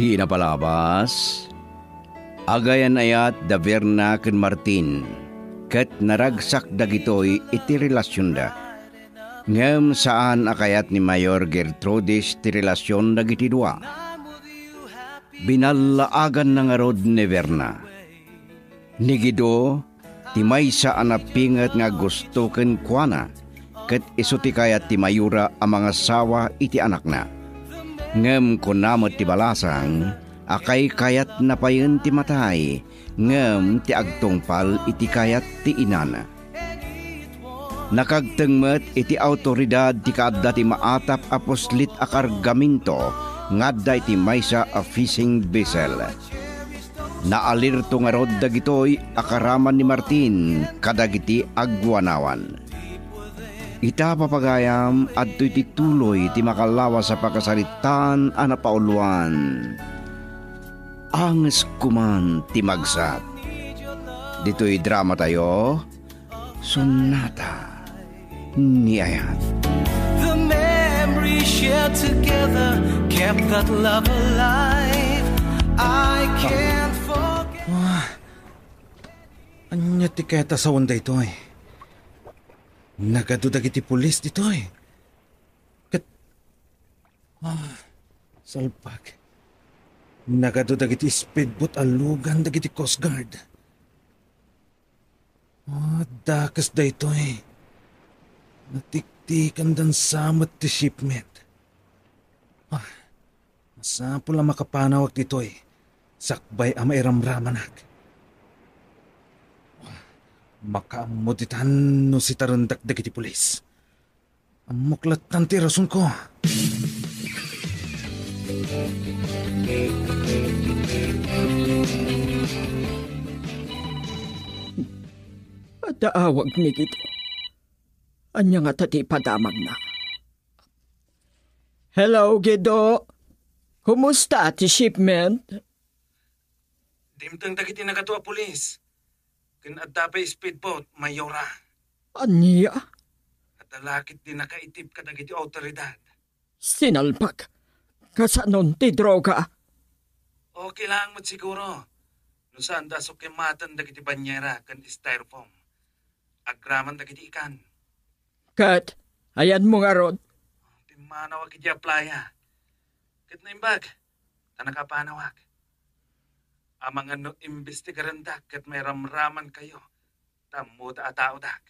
Ti napalabas, agayan ayat da Verna ken Martin, ket naragsak dagitoy iti relasyon da. Ngem saan akayat ni Mayor Gertrudis ti relasyon dagiti dua. Binalaagan na nga rod ni Verna. Nigido, ti maysa anapingat nga gusto ken kuana, ket iso ti kayat ti mayura a mga sawa iti anak na. Ngem kunamot ti balasang, akay kayat napayen ti matay, ngem ti agtungpal iti kayat ti inana. Nakagtengmet iti autoridad ti kaadda ti maatap aposlit a kargamento ngadda iti maysa a fishing vessel. Naalirto nga rod dagitoy akaraman ni Martin kadagiti agwanawan. Ita papagayam adto iti tuloy ti makalawas sa pagkasalitan a napauluan. Anges kuman ti magsat. Dito'y drama tayo, Sonata ni Ayat. The memories shared together kept that love alive. I can't forget. Anya ti keta sa wanda ito eh. Nagadudag iti pulis dito eh. Kat... salpag. Nagadudag iti speedboat alugan dagiti Coast Guard. Dakas da ito eh. Natiktikan dan samot ti shipment. Masapul ang makapanawag dito eh. Sakbay ang mairamramanak. Makaamutitan no si tarandak dagiti pulis. Amuklatan ti rason ko. Daawag ni Gito. Anya nga tati padamag na. Hello, Gido. Kumusta ti shipment? Dimtang dagiti nagatua pulis. Ken adda pay speedboat, Mayora. Anya? At alakit din nakaitip ka dagiti autoridad. Sinalpag. Kasanon ti droga? Okay lang mo't siguro. No saan da sukimatan dagiti banyera ken styrofoam. Agraman dagiti ikan. Kat, ayan mo nga rod. Timanawag iti playa. Kat na imbag, tanakapanawag. Amang ano imbestigaran dak kat may ramraman kayo. Tamo da atao dak.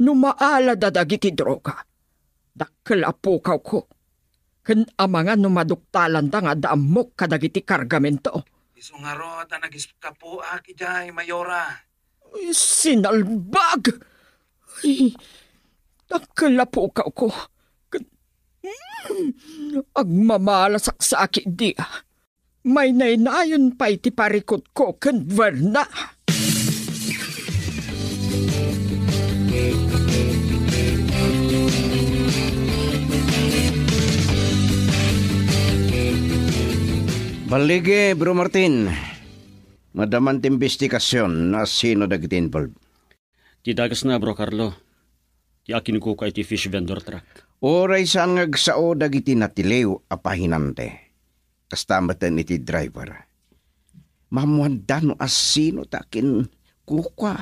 Numaala dadagiti droga. Daklapukaw ko. Ken amangan numaduktalan da nga daamok kadagiti kargamento. Iso nga rod na nagiskapuak ijay, Mayora. Sinalbag! Ay, naklapukaw ko. Agmamalasak sa akin di. May nainayon pa iti parikot ko ken Verna. Balige, Bro Martin. Madaman ti investigasyon na sino dagiti involved. Ti dagas na, Bro Carlo. Ti akin ko kay ti fish vendor truck. Oray saan ngagsao dagiti natilew a pahinante. Kastamatan iti driver. Mamuandan no asino takin kukwa.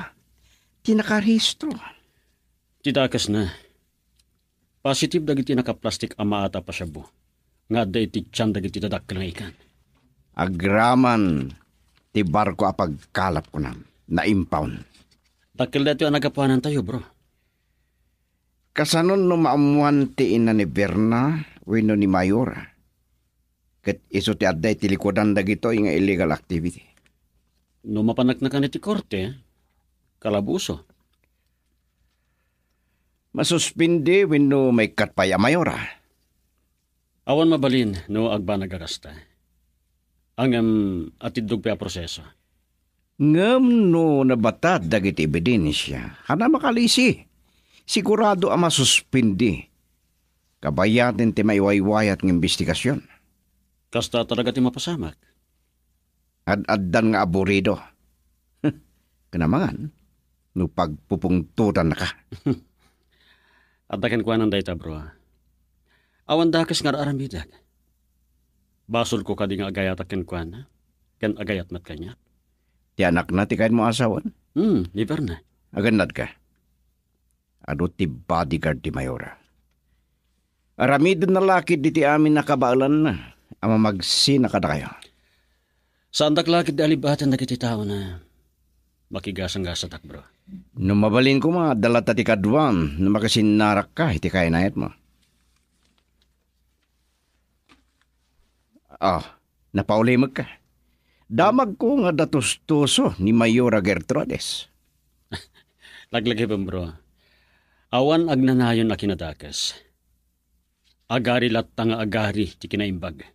Ti nakarehistro. Ti dagas na. Positive dagiti nakaplastik a maata pa siya bo. Nga da iti tiyan dagiti dadakkel nga ikan. Agraman ti barko a pagkalap ko na impound. Dakkel dati ang nagapanan tayo, bro. Kasanon no maamuan ti ina ni Verna wenno ni Mayora. Ket iso ti adday ti likodan dagito nga illegal activity. No mapanaknakan iti korte, kalabuso. Masuspindi wenno may katpay a Mayora. Awan mabalin no agba nagarasta. Ang atidog pa proseso. Ngem no nabatad dagiti ebidensya, hana makalisi. Sigurado ang masuspindi. Kabayatin ti maiwaywayat ng investigasyon. Kasta talaga ti mapasamak. Ad-addan nga aburido. Kanamangan, no pagpupungtutan na ka. Adakan ko anang dayta, bro. Awan dakas nga aramidag. Basol ko kading agayat akin kuan, ken agayat mat kanya. Ti anak na ti kain mo asawan. Liver na. Aganad ka. Ano ti bodyguard ti Mayora. Aramid na lakid di ti amin nakabaalan na. Ama magsina kada kayo. Saan taklakid di alibatan na kiti tao na makigasang-gasatak, bro. Numabalin ko mga dalata ti kadwan na makasinarak ka iti kainayat mo. Napaulimag ka. Damag ko nga datustuso ni Mayora Gertrudes. Laglagi ba, bro? Awan agnanayon na kinadakas. Agari latta nga agari ti kinaimbag.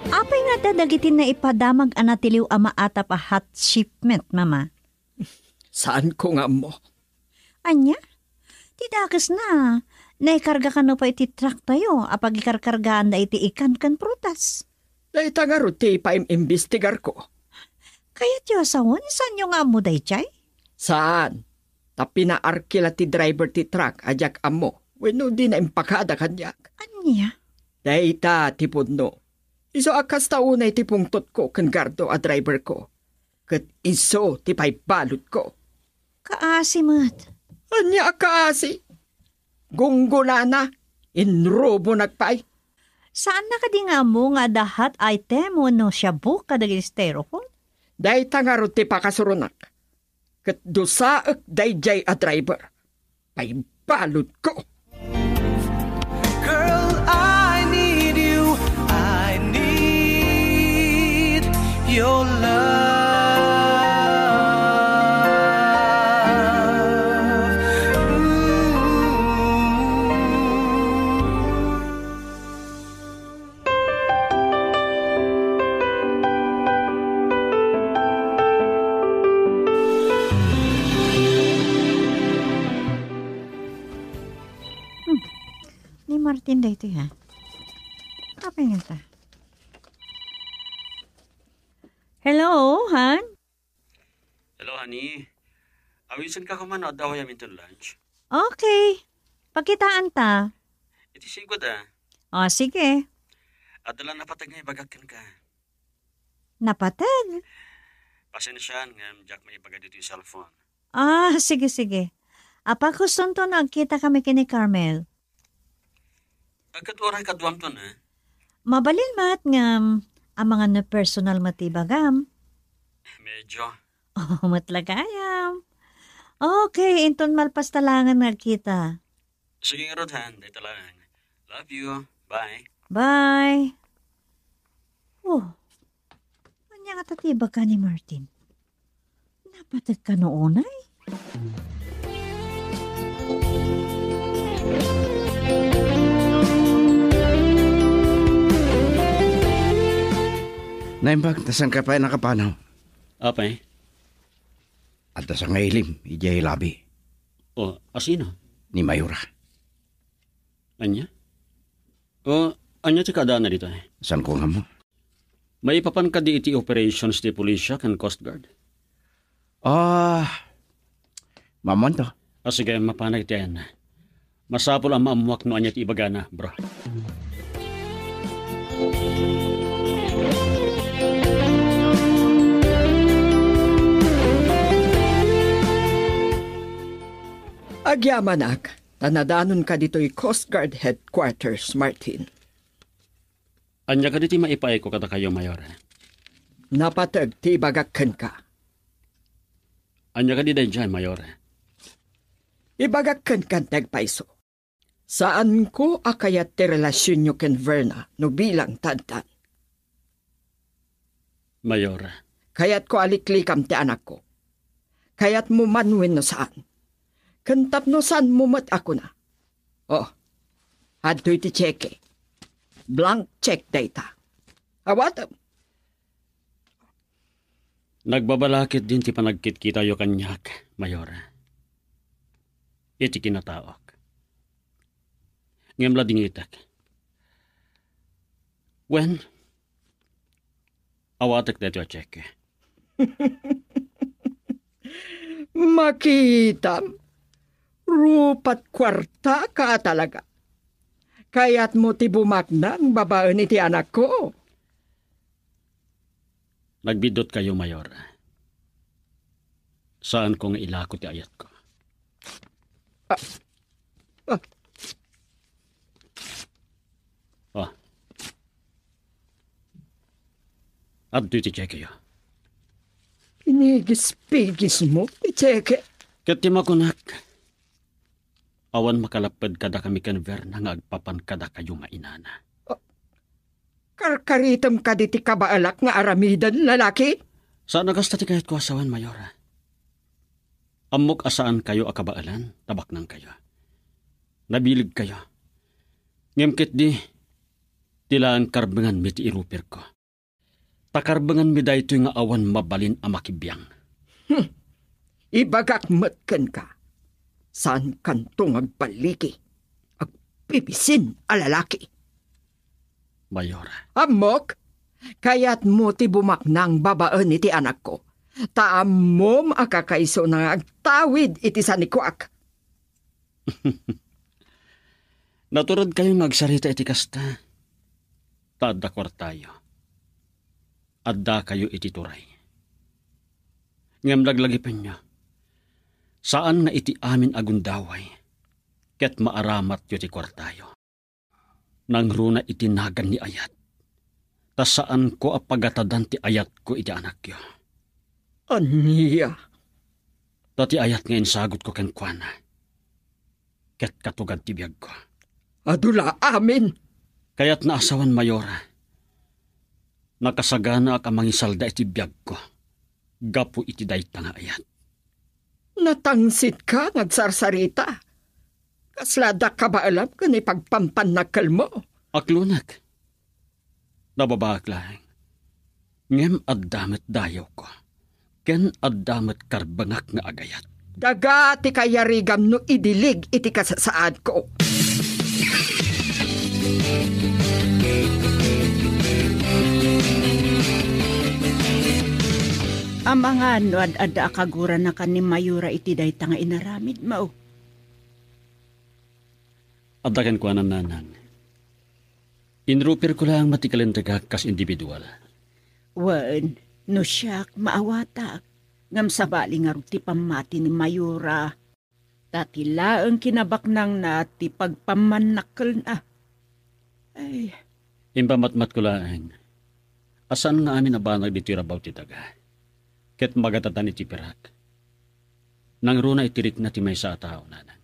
Apay nga dadagitin na ipadamag anatiliw ama ata pa hot shipment, mama. Saan ko nga mo? Anya? Tidakas na. Naikarga ka na pa iti truck tayo, apag ikarkargaan na iti ikan kan prutas. Dahil nga ruti pa imbestigar ko. Kaya tiyo asawon, saan yung amo day chay? Saan? Tapi na arkila ti driver ti truck, ajak amo. Weno di na impakada kanyak. Anya? Dahil tipod no. Iso akas taunay ti pungtot ko kan gardo a driver ko. Kat iso ti pay balot ko. Kaasi mat. Anya kaasi? Gunggula na. Inrobo nagpay. Saan na kadi nga mo nga dahat item o no shabu kadagin styrofoam? Dahil nga ruti pa kasurunak. Kat dosaak dayjay a driver. Pay balot ko. Girl, I need you. I need your love. Ni Martin da ito ha. Apa nga ta? Hello, Han? Hello, honey. Awisan ka kuman o daw yamin to lunch. Okay. Pakitaan ta. Iti sigod ah. O, sige. Adala napatag nga ibagakan ka. Napatag. Pasensyan nga Jack may ibagad dito yung cellphone. Sige, sige. Apa kuston to nagkita kami kini Carmel. Agad oray kadwam to na. Mabalil mat nga ang mga na personal matibagam. Medyo. Matlagayam. Okay, inton malpas talangan nagkita. Sige nga Rodhan, dahil talang. Love you. Bye. Bye. Anya nga tatibag ka ni Martin? Napatag ka noon ay? Naimbag, tasan ka pa nakapanaw. Apay? At sa ngailim, ijay labi. O, asino? Ni Mayora. Anya? O, anya ti kada na dito eh. San ko nga mo? May ipapan ka di iti operations ti Policia kan Coast Guard. Mamon to. Sige, mapanag ti ayan na. Masapol ang maamuak no anya ti ibagana, bro. Agyamanak, tanadanon ka dito'y Coast Guard Headquarters, Martin. Anya ka diti maipay ko kada kayo, Mayor. Napatag ti ibagakan ka. Anya ka di dyan, Mayor. Ibagakan ka nagpaiso. Saan ko akayat ti relasyon nyo ken Verna no bilang tantan? Mayor. Kayat ko aliklikam ti anak ko. Kayat mo manwin no saan. Kantap no saan mo mat ako na. Hadto'y ti cheque. Blank check data. Awatam. Nagbabalakit din ti panagkit kita yo kanyak, Mayor. Iti kinataok. Ngemla dingitak. When? Awatak dito a cheque. Makitam, rupat kwarta ka talaga. Kaya't mo ti bumaknang babae ni ti anak ko. Nagbidot kayo, Mayor. Saan ko nga ilako ti ayat ko? Adto ti cheque yo. Inigis-pigis mo, ti Cheke. Ket ti makunak. Awan makalapad kada kami kanver na nga agpapan kada kayo nga inana. Karkaritam ka di ti kabaalak nga aramidan lalaki? Saan nagasta ti kayat ko asawan, Mayor? Amok asaan kayo akabaalan, tabak nang kayo. Nabilig kayo. Ngemkit di, tilaan karbengan mi ti irupir ko. Takarbengan mi da ito nga awan mabalin amakibiyang. Ibagakmatkan ka. Saan kantong agbaliki? Agpipisin alalaki. Mayor. Amok, kaya't mo ti bumaknang babae ni ti anak ko. Taam mo makakaiso na agtawid iti sanikuak. Naturad kayo ngagsarita iti kasta. Tada kwartayo. Adda kayo iti turay. Ngem laglagi niya. Saan nga iti amin agundaway. Ket maaramat yo ti kwartayo. Nangruna iti nagan ni ayat. Ta saan ko apagatadan ti ayat ko iti anak yo. Aniya. Ta ti ayat nga insagot ko ken kuana. Ket katugad ti biyag ko. Adula amin. Kaya't naasawan, Mayora. Nakasagana ka mangisalda iti biyag ko. Gapo iti dayta nga ayat. Natangsit ka ngagsarsarita. Kaslada ka ba alam kung ipagpampanakal mo? Aklunak. Nababak lang. Ngem addamet dayaw ko. Ken addamet karbangak nga agayat. Daga ti kayarigam no idilig iti kasasaad ko. Ang mga ano ad-ada akagura na kan ni Mayura iti dayta nga inaramid mo. Adakan ko nanan. Inrupir ko lang matikalantaga kas individual. Wan, no siyak maawatak. Ngam sabali nga ti pamati ni Mayura. Tatila ang kinabaknang na ti pagpamanakal na. Ay. Impamatmat ko lang. Asan nga amin nabanag dito rabaw ti daga? Ket magatatan iti pirak. Nang runa itirik na ti may sa tao nanan.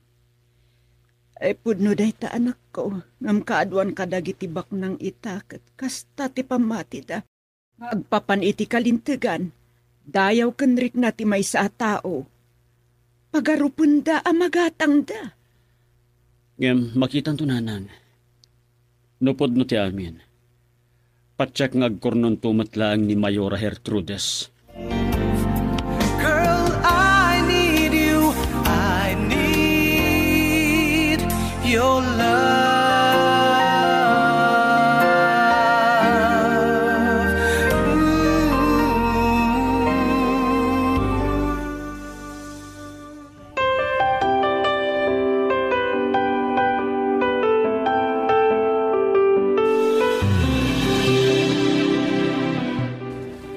Ay pudno day ta anak ko. Ngam kaadwan kadagiti baknang ita. Ket kasta ti pamati da. Agpapan iti kalintigan. Dayaw kenrik na ti may sa tao. Pagarupun da amagatang da. Ngem makitan to nanan. Nupod no ti amin. Patsak ngagkornon tumatlaang ni Mayora Hertrudes. Girl, I need you. I need your love.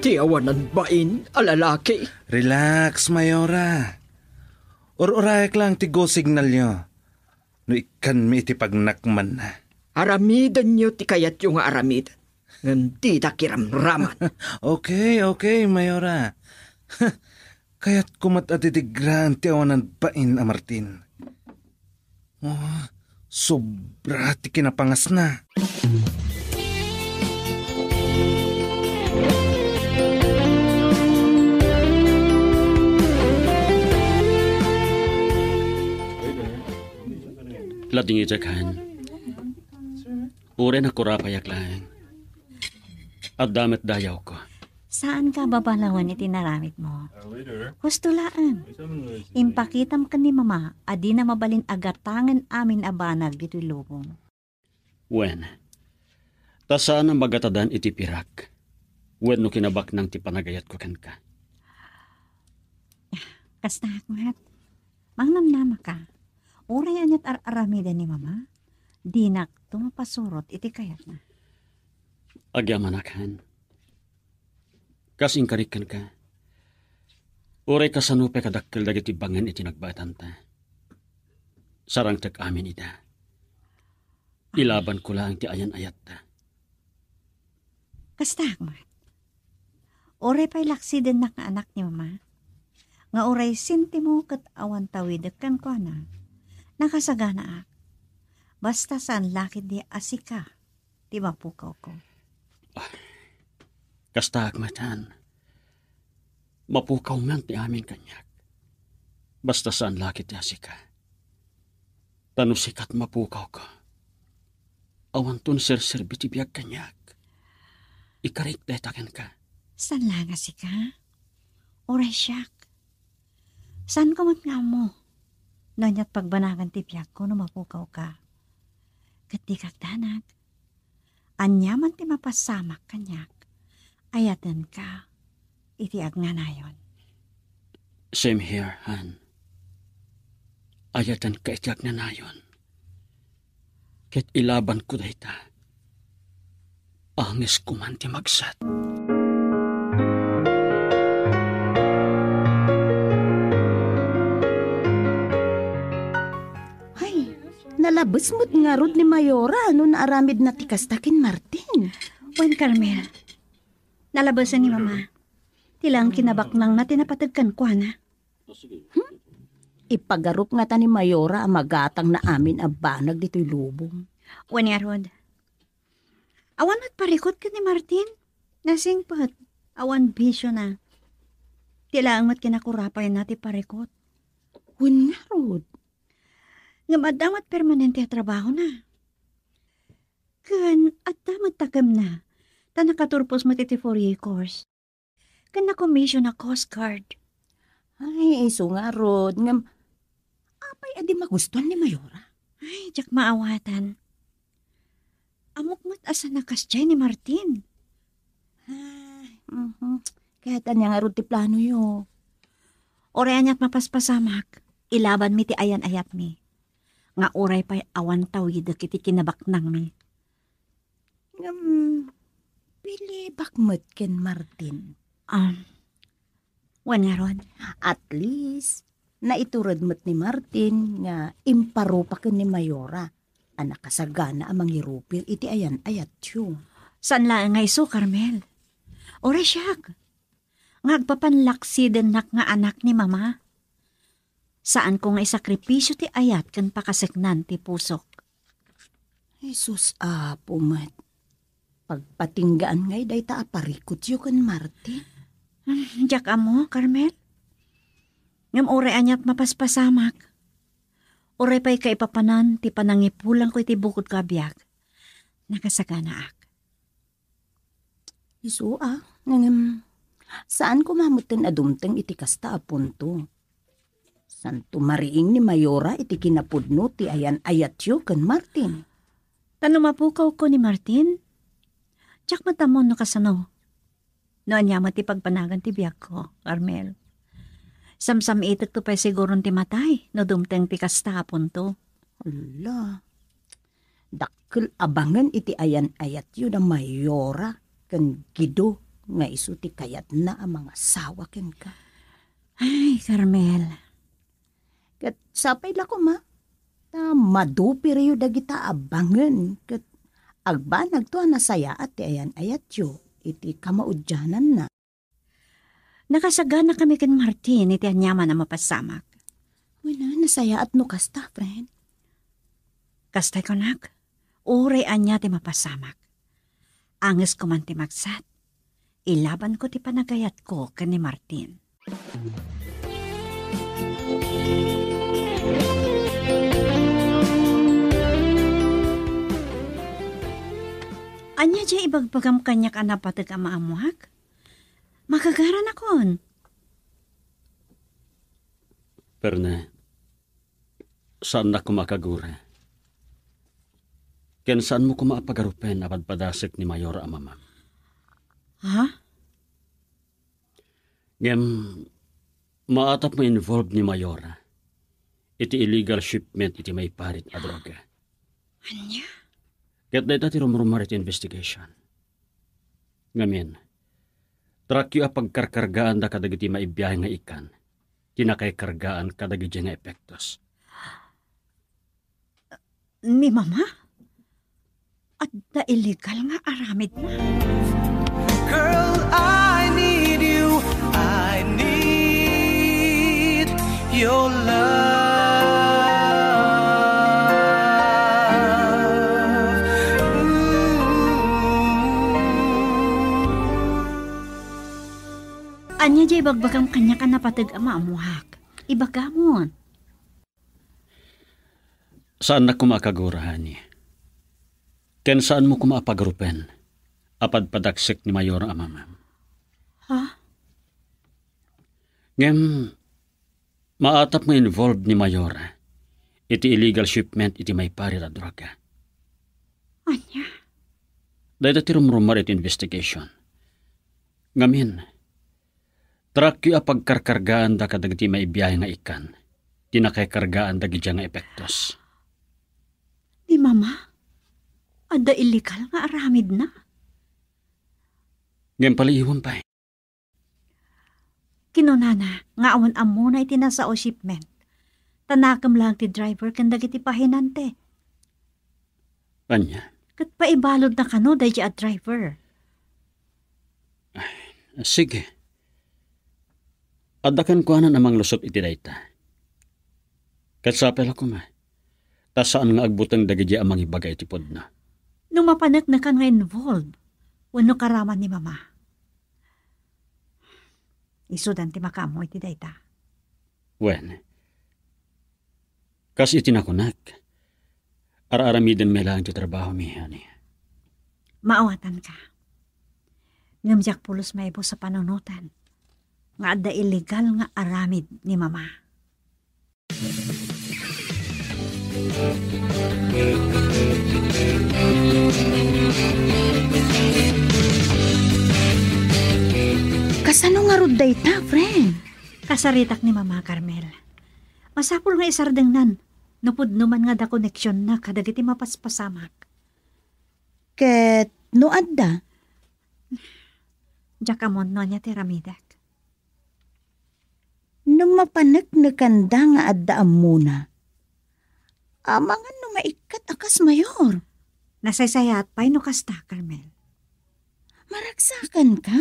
Tiyawanan bain alalaki. Relax, Mayora. Or-orayak lang ti go signal nyo. No ikan mi iti pagnakman na. Aramidan nyo ti kayat yung aramidan. Hindi ta kiramraman. Okay, Mayora. Kaya't kumat atitigraan ti awanan bain a Martin. Oh, sobra ti kinapangas na. Lading itakan. Ure na kurapayak lang. At damet dayaw ko. Saan ka babalawan iti naramit mo? Hustulaan. Impakitam ka ni mama, adi na mabalin agatangan amin abanag dito lubong. Wen. Ta saan ang magatadan iti pirak? Wen no kinabak ng ti panagayat ko ken ka. Kasta Ahmad, mangnamnama ka. Uray anyat aramida ni mama. Dinak tumapasurot iti kayat na. Agyamanakan. Kasing karikan ka. Uray kasanupe kadakkel dagiti bangen iti nagbatan ta. Sarang tek amin ita. Ilaban ko lang ti ayan ayat ta. Kasta Ahmad, oray pa'y laksi din na anak ni mama. Nga oray sinti mo kat awan tawid kan ko na. Nakasagana ak. Basta saan lakid di asika. Di mapukaw ko. Kasta akmatan. Mapukaw man ti amin kanyak. Basta saan lakid ti asika. Tanusikat mapukaw ko. Awan tun sir-serbi ti biyag kanyak. Ikarik detakan ka. San lang asika? Oray siyak. San ko nga mo? Nanyat pagbanagan ti biyag ko no mapukaw ka. Kati kagdanag. Anyaman ti mapasamak kanyak. Ayatan ka. Iti agnanayon. Same here, Han. Ayatan ka iti agnanayon. Ket ilaban ko dayta. Angis ko man ti magsat. Nalabas mo't nga rod ni Mayora no naaramid na ti kastakin Martin. Juan Carmel, nalabasan ni mama. Tilang kinabaknang na tinapatagkan ko na. Ipagarup nga ta ni Mayora ang magatang na amin abanag dito'y lubong. Juan Yarod, awan at parikot ka ni Martin. Nasingpat, awan bisyo na. Tilang mat kinakurapay na ti parikot. Juan Yarod, nga madamat permanente at trabaho na. Kan at damat takam na, ta nakaturpos matiti 4-year course. Kan na-commission na Coast Guard. Ay, iso nga rod, ngam, apay adi magustuhan ni Mayora. Ay, jak maawatan. Amok mat asa nakasya ni Martin. Ay, kaya tanya nga rod ti plano yo. Oray anyat mapaspasamak, ilaban mi ti ayan ayat mi. Nga oray pa'y awan tawid kiti kinabaknang mi. Pili bakmet ken Martin. Wan nga ron. At least, naiturod mo't ni Martin nga imparupa ken ni Mayora. Anak kasagana amang hirupir iti ayan ayat yo. San lang nga iso, Carmel? Oray siyak. Ngagpapanlaksi din nak nga anak ni mama. Saan ko nga isakripisyo ti ayat kan pakaseknan ti pusok. Jesus apo mat. Pagpatinggaan ngay day ta aparikot yo kan Martin. Diyak amo, Carmel. Ngam oray anyat mapaspasamak. Oray pa'y kaipapanan ti panangipulang ko iti bukod kabiyag. Nakasagana ak. Isu saan ko mamutin adumteng iti kasta apunto. Santo mariing ni Mayora iti kinapudno ti ayan ayat yo kan Martin. Tanumapukaw ko ni Martin. Tsak matamon no kasano. Noon niya mati pagpanagan ti biyak ko, Carmel. Samsam itik to pa'y siguron ti matay no dumteng ti kasta apunto. Ala, dakkel abangan iti ayan ayat yo na Mayora kan gido nga isu ti kayat na ang mga sawa ken ka. Ay, Carmel. Kat sapay lako ma, ta madupir yu dagita abangan, kat agbanag to nasaya at ayan ayat yo, iti kamaudyanan na. Nakasagana kami ken Martin, iti anyaman na mapasamak. Wala, nasaya at no kasta, friend. Kastay ko nak, uray anya ti mapasamak. Anges ko man ti magsat, ilaban ko ti panagayat ko ken ni Martin. Anya dya ibagpagam kanyak anapatag amaamuhak? Makagaran akon. Perne, saan na kumakagura? Ken saan mo kumapagarupen apadpadasik ni Mayora amamam? Ha? Ngem, Maatap mo involved ni Mayora. Iti illegal shipment iti may parit a droga. Anya? Ket dayta ti rumrumar iti investigation. Ngamin, trakyo a pagkarkargaan da kadagiti maibiyahe nga ikan. Tinakay kargaan kadagiti nga epektos. Ni Mama? At da illegal nga aramid na. Girl, I need you. I need your love. Anya jay bagbagam kanya ka napatag ama amuhak. Ibagamon. Saan na kumakagurahan niya? Ken saan mo kumapagrupen? Apad padaksik ni Mayora amamam. Ha? Ngem, maatap mo involved ni Mayora. Iti illegal shipment iti may parit a droga. Anya? Dahil ti rumrumar iti investigation. Ngamin, trakyo a pagkarkargaan da kadagiti may biyahe nga ikan. Tinakaykargaan da gidya nga epektos. Ni Mama? Ada illegal nga aramid na. Ngem paliiwan pa. Kinunana, nga awan amo na itinasa o shipment. Tanakam lang ti driver kan dagiti pahinante. Anya? Kat paibalod na kano dahi at driver. Sige. Adakan ko anan amang lusot iti dayta. Kat sapel ako ma. Ta saan nga agbutang dagiti amang ibagay iti pod na. Nung mapanak na ka nga involved, wano karaman ni Mama. Isudan ti makamo iti dayta. Wen. Kas itinakunak. Ara-aramiden may lang ti trabaho mi, ani. Maawatan ka. Ngamjak pulos maibo sa panunutan. Nga ada illegal nga aramid ni Mama. Kasano nga rod dayta, friend? Kasaritak ni Mama Carmel. Masapul nga isardengnan. Nupod numan nga da koneksyon na kadagiti mapaspasamak. Ket no adda? Jakamon no niya tiramidak. Nung mapanek na kanda nga adda muna. Amangan no maikat akas mayor. Nasaysayat pa'y no kasta, Carmel. Maragsakan ka?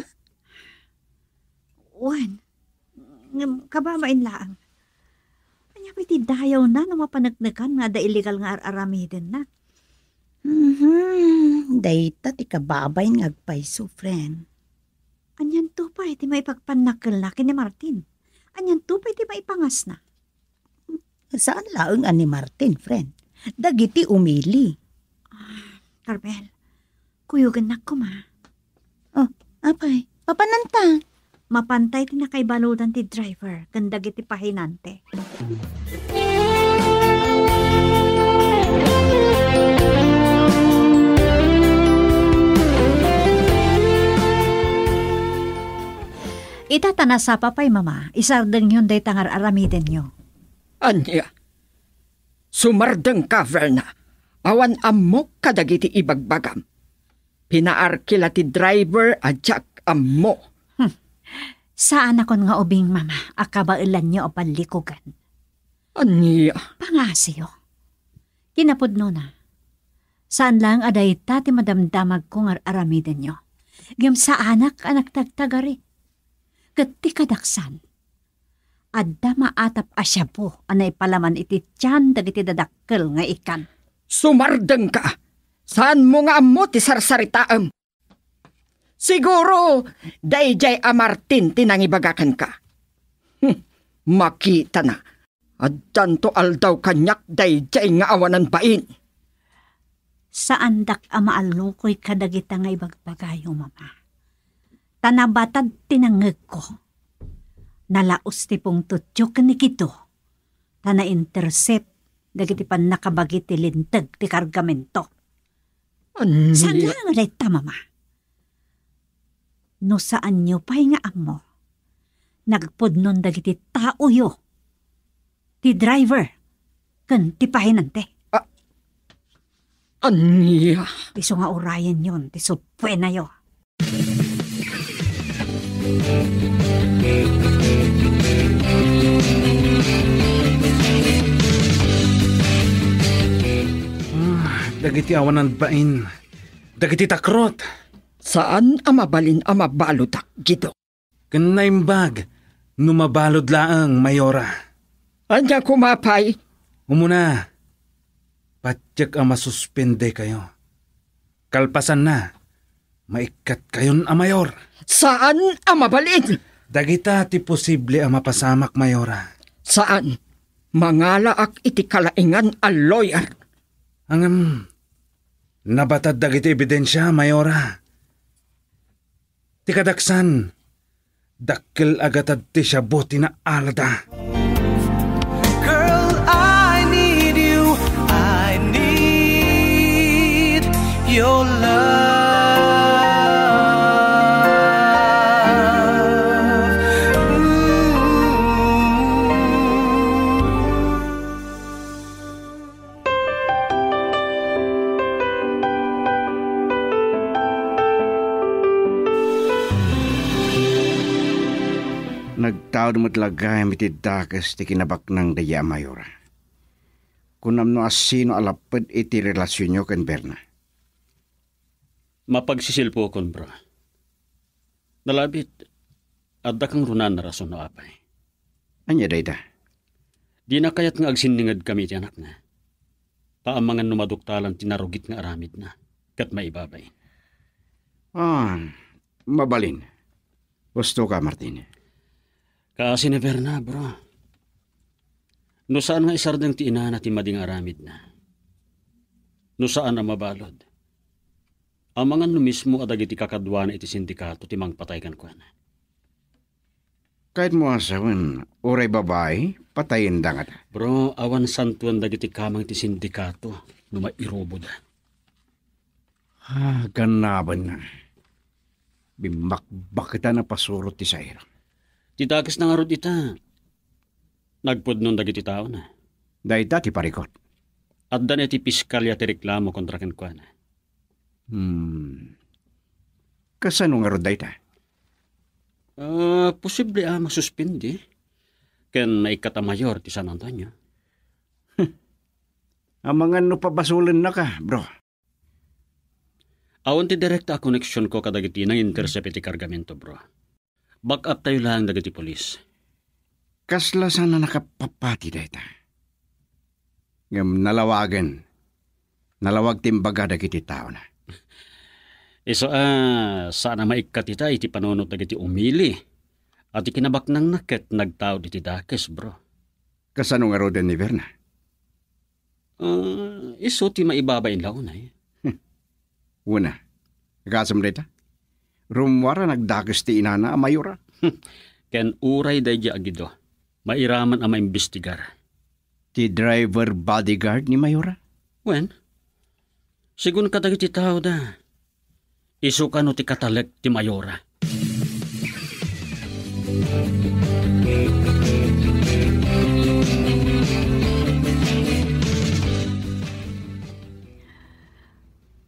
Wan. Kabamain laang. Kanya pa'y dayaw na no mapanagnagan nga da illegal nga aramidin na. Dayta ti kababay nga agpaiso, friend. Anyan to pa iti maipagpanakil na kini Martin. Anyan to pa iti maipangas na. Saan laeng ani Martin, friend? Dagiti umili. Carmel, kuyugan na ko ma. Oh, apay, papananta. Mapantay ti nakaibaludan ti driver, kandag iti pahinante. Itatanasa pa pa'y Mama, isardeng yun day tangar aramiden nyo. Anya, sumardeng ka, Verna. Awan amok kadagiti ibagbagam. Pinaarkila ti driver at jak ammo. Saan akon nga ubing, Mama, akabailan nyo o panlikugan? Anya? Pangasiyo. Kinapudno na. Saan lang aday tati madamdamag kong aramiden nyo? Gam sa anak tagtagari. Kati kadaksan. Adda maatap asya po anay palaman iti tiyan dagiti dadakkel nga ikan. Sumardeng ka. Saan mo nga ammo ti sarsaritaam? Siguro, dayjay a Martin tinangibagakan ka. Makita na. Addan to aldaw kanyak dayjay nga awanan bain. Saan dak amaalukoy kadagita nga ibagbagayo, Mama? Tanabatad tinangeg ko. Nalaos ti pong tutyok ni kito. Tana-intercept dagiti pan nakabagi ti lintag ti kargamento. Saan lang ulit ta, Mama? No saan nyo pa'y nga amo? Nagpudnon dagiti tao yo. Ti driver, kan ti pahinante. Anya? Iso nga orayan yon, ti supwe na yo. Dagiti awanan bain. Dagiti takrot. Saan amabalin amabalutak, Gido? Kanaimbag. Numabalod laang, Mayora. Anya kumapay? Umuna. Patyak ang masuspende kayo. Kalpasan na. Maikat kayon, Mayor. Saan amabalin? Dagita ti posible ang mapasamak, Mayora. Saan? Mangalaak iti kalaingan a lawyer. Nabatad dagiti ebidensya, Mayora. Ti kadaksan, dakkel agatad ti syabot na alada. Girl, I need you. I need your love. Nagtaod mo talaga yung mitidakas ti kinabak ng daya, Mayora. Kunam no asino alapad iti relasyon nyo kan Berna. Mapagsisilpo kon, bro. Nalabit, adda kang runan na rason no apay. Anya dayda? Di na kayat nga agsiningad kami ti anak na. Paamangan numaduktalan tinarugit nga aramid na. Kat maibabay. Mabalin. Gusto ka, Martin? Kaasi ni Berna, bro. No saan nga isardang ti ina na ti mading aramid na. No saan ang mabalod. Amangan no mismo adagiti kakadwa na iti sindikato ti mangpataykan ko na. Kahit mo asawan, uray babae, patayin da nga. Bro, awan santuan dagiti kamang ti sindikato no mairobo da. Ganaban na. Bimakbak kita na pasurot ti Sairo. Titakas na nga rod ita. Nagpudnon dagiti tao na. Dayta ti parikot. At dan iti piskalya ti reklamo kontra ken kwa na. Kasano nga rod dayta? Posible masuspindi. Ken maikat a mayor ti San Antonio. Amangan no pabasulan na ka, bro. Awan ti direkta a koneksyon ko kadagiti nang intercept iti kargamento, bro. Back up tayo lang dagiti polis. Kasla sana nakapapati dayta. Ngam nalawagan. Nalawag timbaga dagiti tao na. Iso sana maikat ita iti panunot dagiti umili. At ikinabak ng naket nagtao diti dakes, bro. Kasano nga roden ni Berna? Iso ti maibabain laon ay. Una, kasam dayta? Rumwara nagdagas ti inana a Mayora. Ken uray day agido. Mairaman ang maimbestigar. Ti driver bodyguard ni Mayora? Wen? Sigun kadagiti tao da. Isu ka no ti katalek ti Mayora.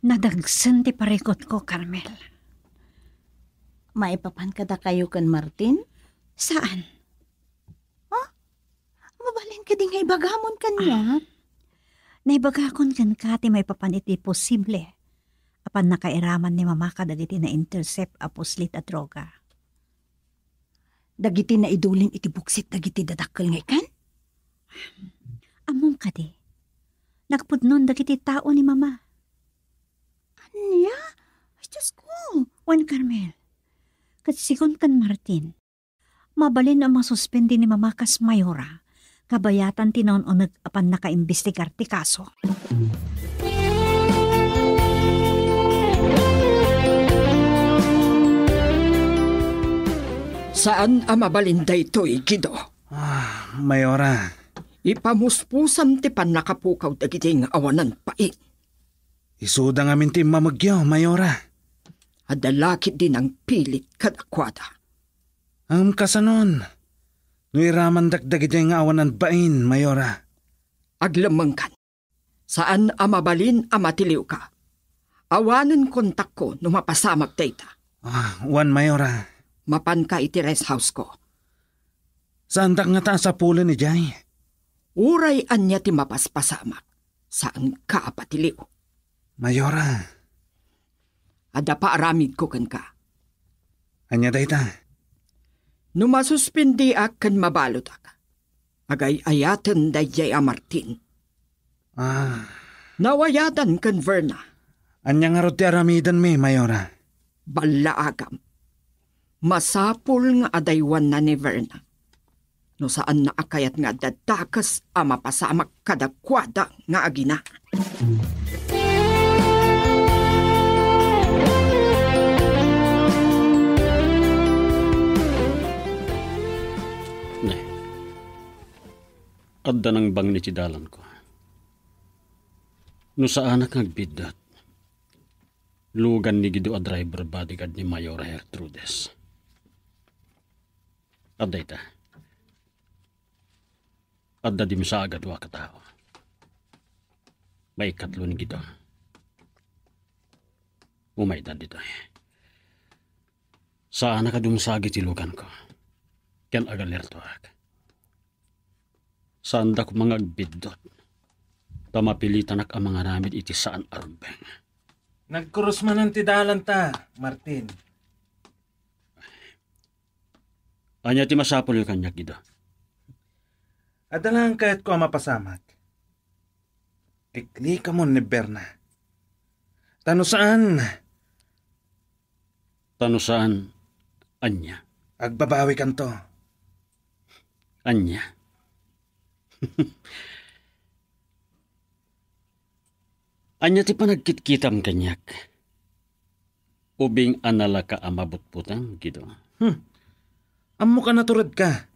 Nadagsan ti parikot ko, Carmel. Maipapan kada kayo kan Martin? Saan? Mabalin ka din nga ibagamon kanya. Naibagakon kan kati may papaniti posible. Apan nakairaman ni mama kadagiti na intercept a puslit at droga. Dagiti na iduling iti buksit dagiti dadakkel nga ikan? Among kadi. Nagpudnon dagiti tao ni mama. Anya? Diyos ko. Wan, Carmel. Katsigon kan Martin. Mabalin ang masuspindi ni mama kas Mayora. Kabayatan tinon o nag-apan nakaimbestigar ti kaso. Saan ang mabalinday to'y, Gido? Mayora. Ipamuspusam ti panakapukaw dagiti nga awanan pain. Isuda nga minti mamagyaw, Mayora. Adalakit din ang pilit kadakwada. Ang kasanon. Nuiraman dagdagit yung awanan bain, Mayora. Aglamang kan. Saan amabalin amatiliw ka? Awanan kontak ko no mapasamag data. Wan, Mayora. Mapan ka iti rest house ko. Saan dak nga ta sa pulo ni Jay? Uray anya ti mapaspasamak. Saan ka apatiliw? Mayora. Ada pa aramid ko kan ka. Anya dayta? No masuspindi ak kan mabalot ak. Agay ayatan dayay a Martin. Nawayatan kan Verna. Anya nga roti aramidan mi, Mayora. Balaagam. Masapul nga adaywan na ni Verna. No saan na akayat nga dadakas a mapasamak kadakwada nga agina. Adda ng bang ni tidalan ko. No sa anak nagbidat, lugan ni Gido a driver bodyguard ni Mayora Gertrudes. Adda ita. Adda di sa agad wa katao. May katlo ni Gido. Umaydan dito. Sa anak kadumsagi ti lugan ko. Ken agalerto ak. Saan da ko mga agbidot. Tamapilitan ak ang mga ramid iti saan arbeng. Nagkurus man ang tidalan ta, Martin. Anya ti masapol yung kanya, Gido. Adalang kahit ko mapasamak. Ikli ka mo ni Berna. Tano saan? Tano saan? Anya. Agbabawi kanto. Anya. Anya ti panagkitkitam kanyak. Ubing anala ka amabutputang, Gido. Amo ka naturad ka.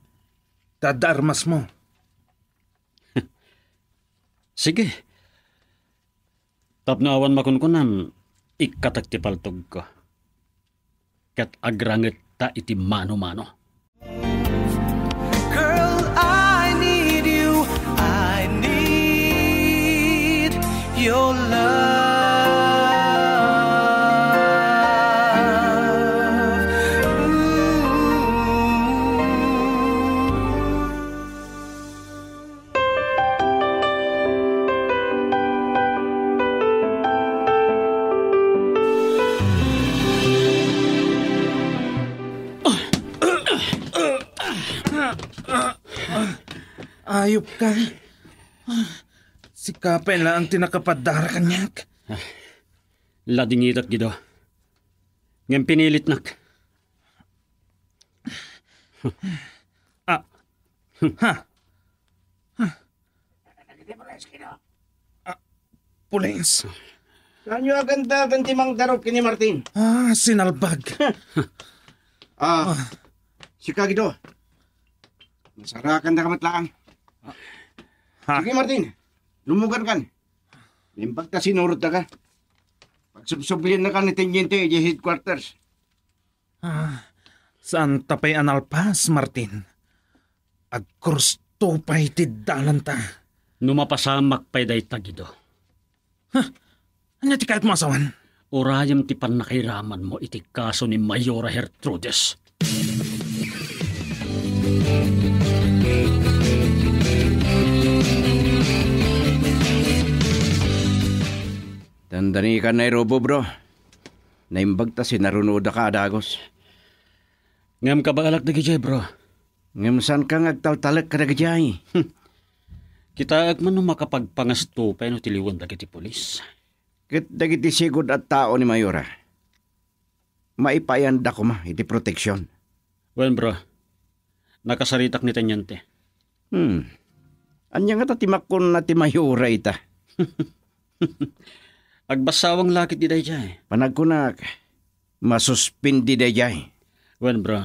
Tadarmas mo. Sige. Tapnaawan makunkunam, ikatagtipaltog ko. Kat agrangit ta iti mano-mano. Girl, I need you. I need your love. Ayop ka. Sikapin lang ang tinakapadara kanyak. Ladingitat, Gido. Ngayon pinilit nak. Pulis. Saan nyo aganda ganti mang darop kini Martin? Sinalbag. Si Kagido. Masarakan na kamatlaan. Sige Martin, lumugan kan. Limbag ta sinurot na ka. Pagsubsublin na ka ni Teniente di headquarters. Saan tapay analpas, Martin? Agkursto pa'y tiddalan ta. Numapasamak pa'y day Gido. Ano ti kahit masawan? Urayam ti panakiraman mo iti kaso ni Mayora Gertrudes. Tandani ka na Robo bro. Naimbag ta sinarunoda ka adagos. Ngam ka ba alak na gijay bro? Ngam saan ka ngagtaltalak ka na gijay? Kita agman no makapagpangasto pa no tiliwan dagiti polis. Kit dagiti sigod at tao ni Mayora. Maipayanda ko ma iti proteksyon. Well bro, nakasaritak ni Teniente. Anya nga timakon na ti Mayora ita. Agbasawang lakit di dayjay. Panagkunak, masuspindi dayjay. Well bro,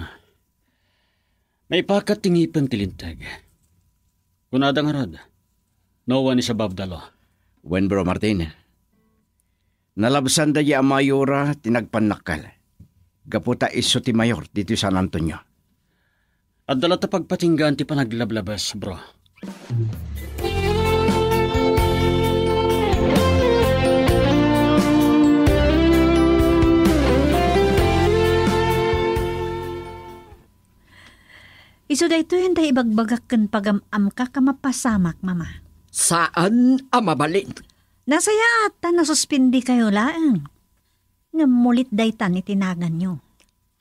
may pakat tingipan tilintag. Kunada nga rod, no one is above the law. When bro Martin, nalabsan daya ang Mayora tinagpanakal. Gaputa iso ti Mayor dito San Antonio. At dala ta pagpatinggan ti panaglablabas, bro. Iso da ito hindi ibagbagak kan pagamam ka kamapasamak, mama. Saan amabalin? Nasaya ata nasuspindi kayo laang. Ngamulit daytan itinagan nyo.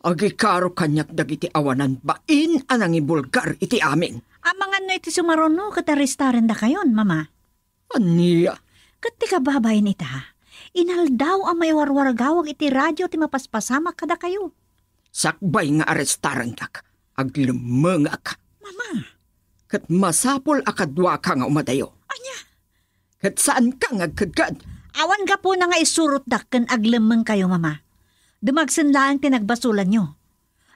Agikaro kanyak dagiti awanan bain anang ibulgar iti amin. Amangan no iti sumarono kataristaren da kayon, mama. Aniya? Kati ka babayin ita. Inaldaw ang may warwargawag iti radyo ti mapaspasamak kada kayo. Sakbay nga arestaran dak. Aglemengak. Mama. Kat masapol akadwa ka nga umadayo. Anya? Kat saan ka nga kagad? Awan ka po na nga isurot dakkan aglemeng kayo, mama. Dumagsan lang tinagbasulan nyo.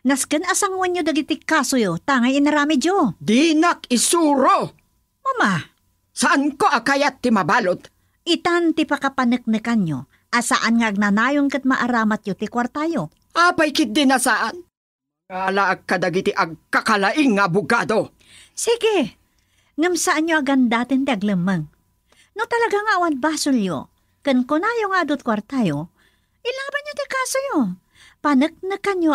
Nasken asangwan nyo dagiti kaso yo, tangay inarami jo. Dinak isuro! Mama. Saan ko akayat ti mabalot? Itan ti pakapaneknekan nyo, asaan nga agnanayon kat maaramat yo ti kwartayo. Apay kit din na saan? Kalaag ka dagiti agkakalaing nga abogado. Sige, ngam saan nyo agandatin ti aglemeng. No talaga nga awan basol yo, kan kunayo nga adot kwartayo, ilaban nyo ti kaso yo. Paneknekan nyo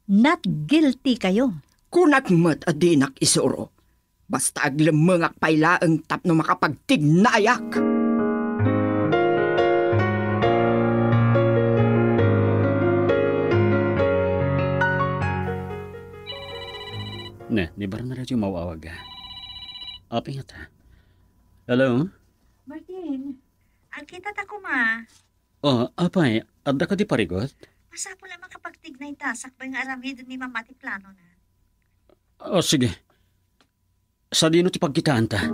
not guilty kayo. Kunakmat adinak isuro. Basta aglemengak pailaeng tapno makapagtignayak. Ne, di ba na radyo mawawag? Aping ata. Hello? Martin, agkita ta ko ma. Oh, apay, adda ka di parigot? Masapo lamang kapag tignay ta, sakbay nga aramid ni mamati plano na. Oh, sige. Sa dino ti pagkitaan ta?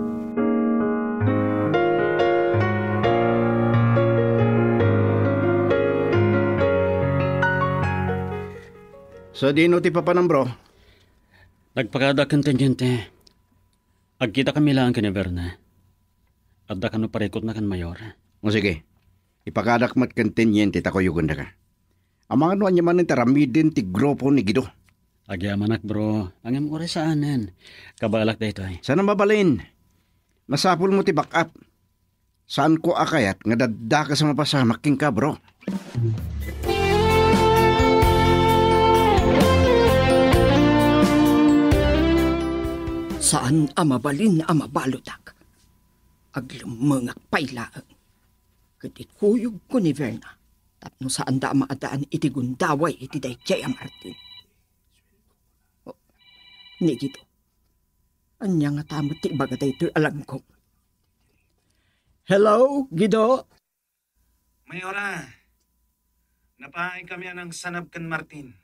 Sa dino ti papanam, bro? Nagpakada kang tanyente. Agkita kami lang ka ni Verna. Adda ka no parekot na kan mayor. O sige, ipakadakmat kan tenyente tako yuganda ka. Ang mga nuan niya man ng taramidin ti grupo ni Gido. Agyamanak bro, ang iyong oras saanan. Kabalak da ito ay. Sana mabalin. Masapul mo ti backup. Saan ko akayat nga dadda ka sa mapasamak king ka, bro? Saan amabalin amabalutak? Aglemengak pailaeng. Kadikuyog ko ni Verna. Tapno saan da maadaan iti gundaway iti dayjay ang Martin. Oh, ni Gido. Anya nga tamo ti baga daytoy alam ko. Hello, Gido? Mayora, napaay kami anang sanab kan Martin.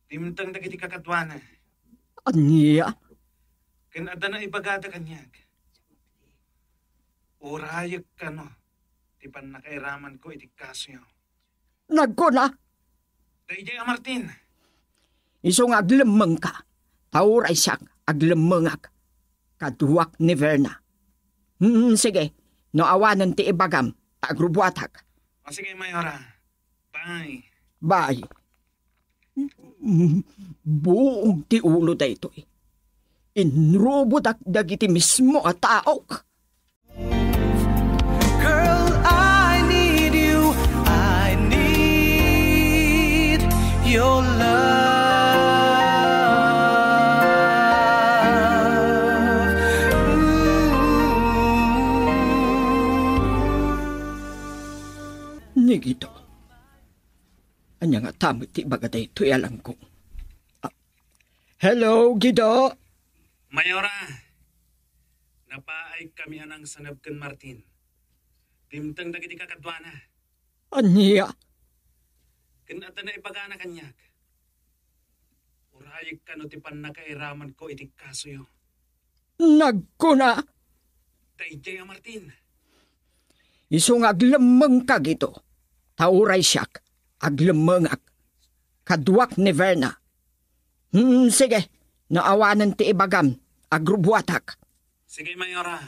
Timtang dagiti kakadwana. Anya? Kan ada na ibagada kanyag. Urayag ka no. Tipan nakairaman ko iti kaso nyo. Nagkuna? Dayjay Martin. Iso nga aglemeng ka. Tauray siya aglemengak. Kaduwak ni Verna. Sige, no awanan ti ibagam. Agrubuatak. O sige, Mayora. Bye. Bye. Buong ti ulo daytoy. Inrubudak dagiti mismo at taok. Girl, I need you. I need your love. Ni Gido. Anya nga tamo ti bagaday tuy alang ko. Hello, Gido? Mayora, napaay kami anang sanab kan Martin. Timtang dagiti kakadwana. Anya? Kan ata na ibagana kanyag. Urayag ka no tipan nakairaman ko iti kaso yo. Nagkuna? Dayjay Martin. Iso nga aglemeng ka Gido. Tauray siyak. Aglemengak. Kaduwak ni Verna. Sige, naawanan ti ibagam. Agrubuatak. Sige, Mayora.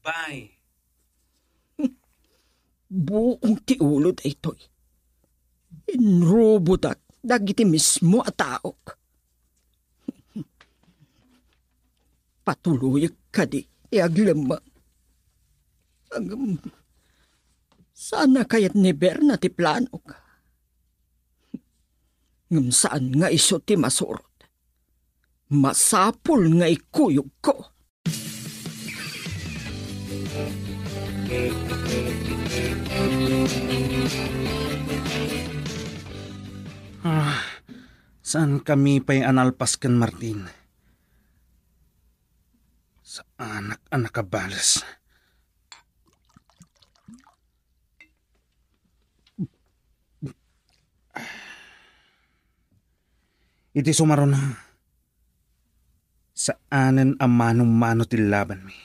Bye. Buong ti ulo daytoy. Inrubutak dagiti mismo at taok. Patuloy ka di, iaglama. Sana kayat ni Berna ti plano ka. Ngam saan nga iso ti masurot. Masapul nga ikuyog ko. Saan kami pa'y analpas kan Martin? Sa anak-anak kabalas. Iti sumaron na. Saanan ang manong-mano tilaban mi.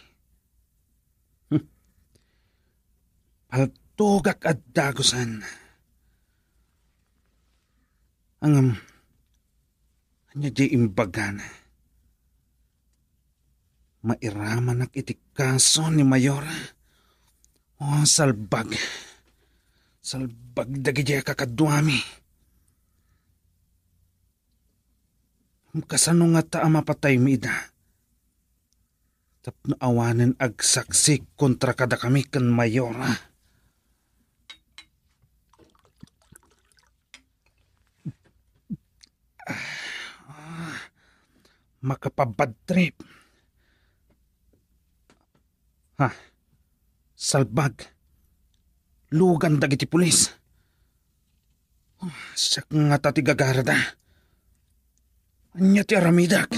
Paltogak at dagusan. Ang anya di imbagan. Mairaman ak iti kaso ni Mayora. O salbag. Salbag dagi di kakadwami. Kasano nga ta mapatay mi ida. Tapno awanen agsaksi kontra kada kami kan Mayora. Makapabad trip. Salbag. Lugan dagiti pulis. Sak nga tati gagarada. Anya ti aramidak.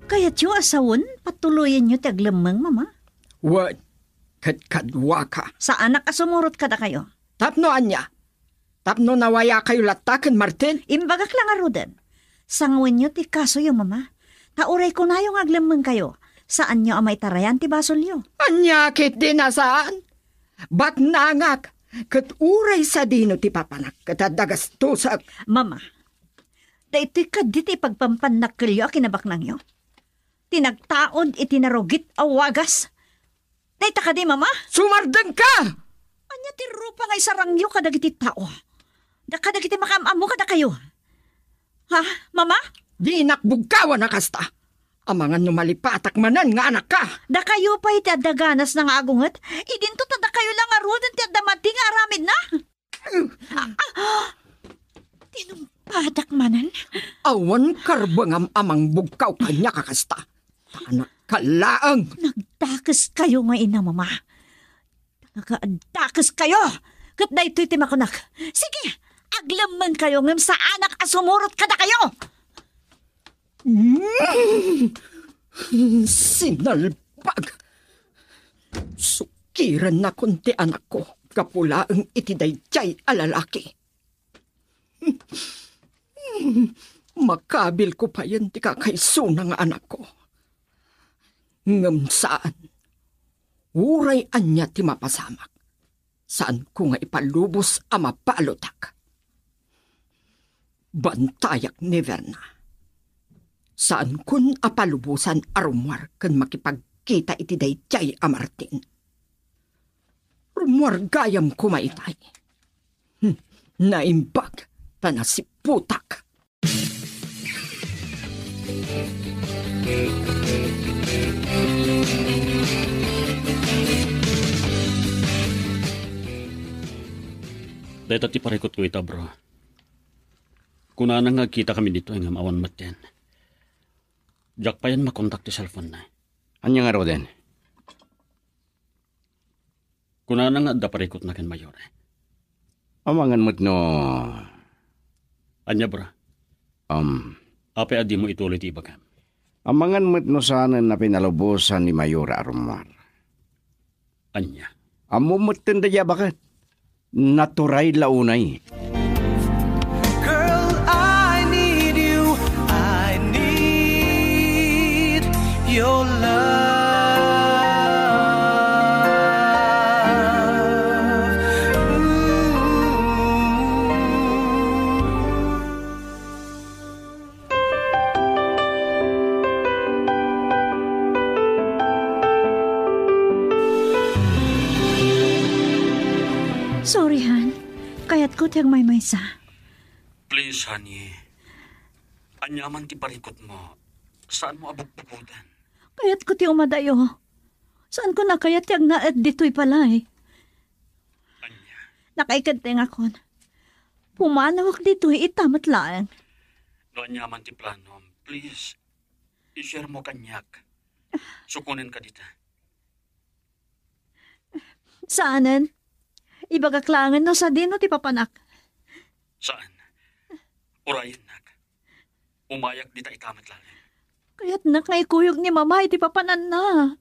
Kaya't yung asawon, patuloyin nyo taglamang, mama. What? Kadwa ka. Sa anak asumurot ka na kayo. Tapno anya. Tapno nawaya kayo latakan, Martin. Imbagak lang arudan. Sangwin nyo ti kaso yung mama. Tauray ko na yung aglamang kayo. Saan nyo amay tarayan ti basol nyo? Anya kit din na saan? Ba't nangak? Kat uray sa dino ti papanak. Kat dagastusak. Mama, dahito ka diti pagpampannak kalyo akinabak nang nyo. Tinagtaod itinarugit awagas. Dahito ka di, mama? Sumardeng ka! Anya ti rupa ngay sarangyo kadagiti tao. Kadagiti makamamu kada kayo. Ha, mama? Di nakbugkawan na kasta. Amangan numalipatak manan nga anak ka. Da kayo pa iti adaganas ng agungat. Idinto tada kayo lang arudan ti adamati nga aramid na. Tinumpadak manan. Awan karbangam amang bugkaw kanya kakasta. Anak kalaang. Nagdakas kayo nga ina, mama. Nagdakas kayo. Kat na ito'y timakunak. Sige, aglaman kayo ngam sa anak asumurot kada kayo. Sinalpag. Sukiran na kunti anak ko. Kapulaang itidayjay alalaki. Makabil ko pa yan ti kakaiso ng anak ko. Ngam saan? Uray anya ti mapasamak. Saan ko nga ipalubos ama palutak? Bantayak ni Verna. Saan kun apalubusan arumwar kan makipagkita iti dayjay a Martin. Rumwar gayam kumaitay. Naimbag tanasiputak. Dahil ti parikot ko ita, bro. Kunana nga kita kami dito ang awan matin. Diyak pa yan makontak ti cellphone na. Anya nga Roden? Kunana nga da parikot na kan Mayor. Amangan mo't no... Anya, bro? Ape adi mo ituloy ti ibagam. Amangan mo't no sana na pinalubusan ni Mayor Arumar. Anya? Amo mo't tanda ya bakit? Naturay launay. Girl, I need you. I need your love. ko tiyang may maysa. Please, honey. Anyaman ti parikot mo. Saan mo abog-bugudan? Kayat ko ti umadayo. Saan ko na kayat tiyang naad dito'y palay? Anya? Nakaikadteng akon. Pumanawak dito'y itamat lang. No anyaman ti planom, please. I-share mo kanyak. Sukunin ka dita. Saanan? Ibagaklangan no sa dino ti papanak. Saan? Urayan nak. Umayak dita itamat lang. Kaya't nakaikuyog ni mama iti papanan na.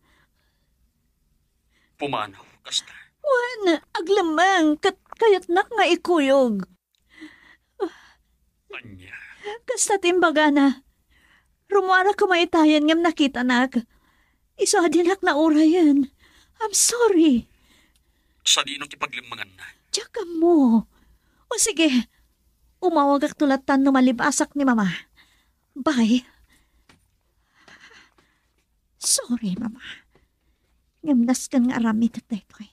Pumanaw, kasta. Wan, aglamang, kaya't nakaikuyog. Anya? Kasta timbaga na. Rumara ka maitayan ngam nakita nak. Iso adinak na urayan. I'm sorry. Sa dino ti paglimangan na. Tsaka mo. O sige, umawag ak tulatan no malibasak ni mama. Bye. Sorry, mama. Ngamdas kan nga aramid at daytoy.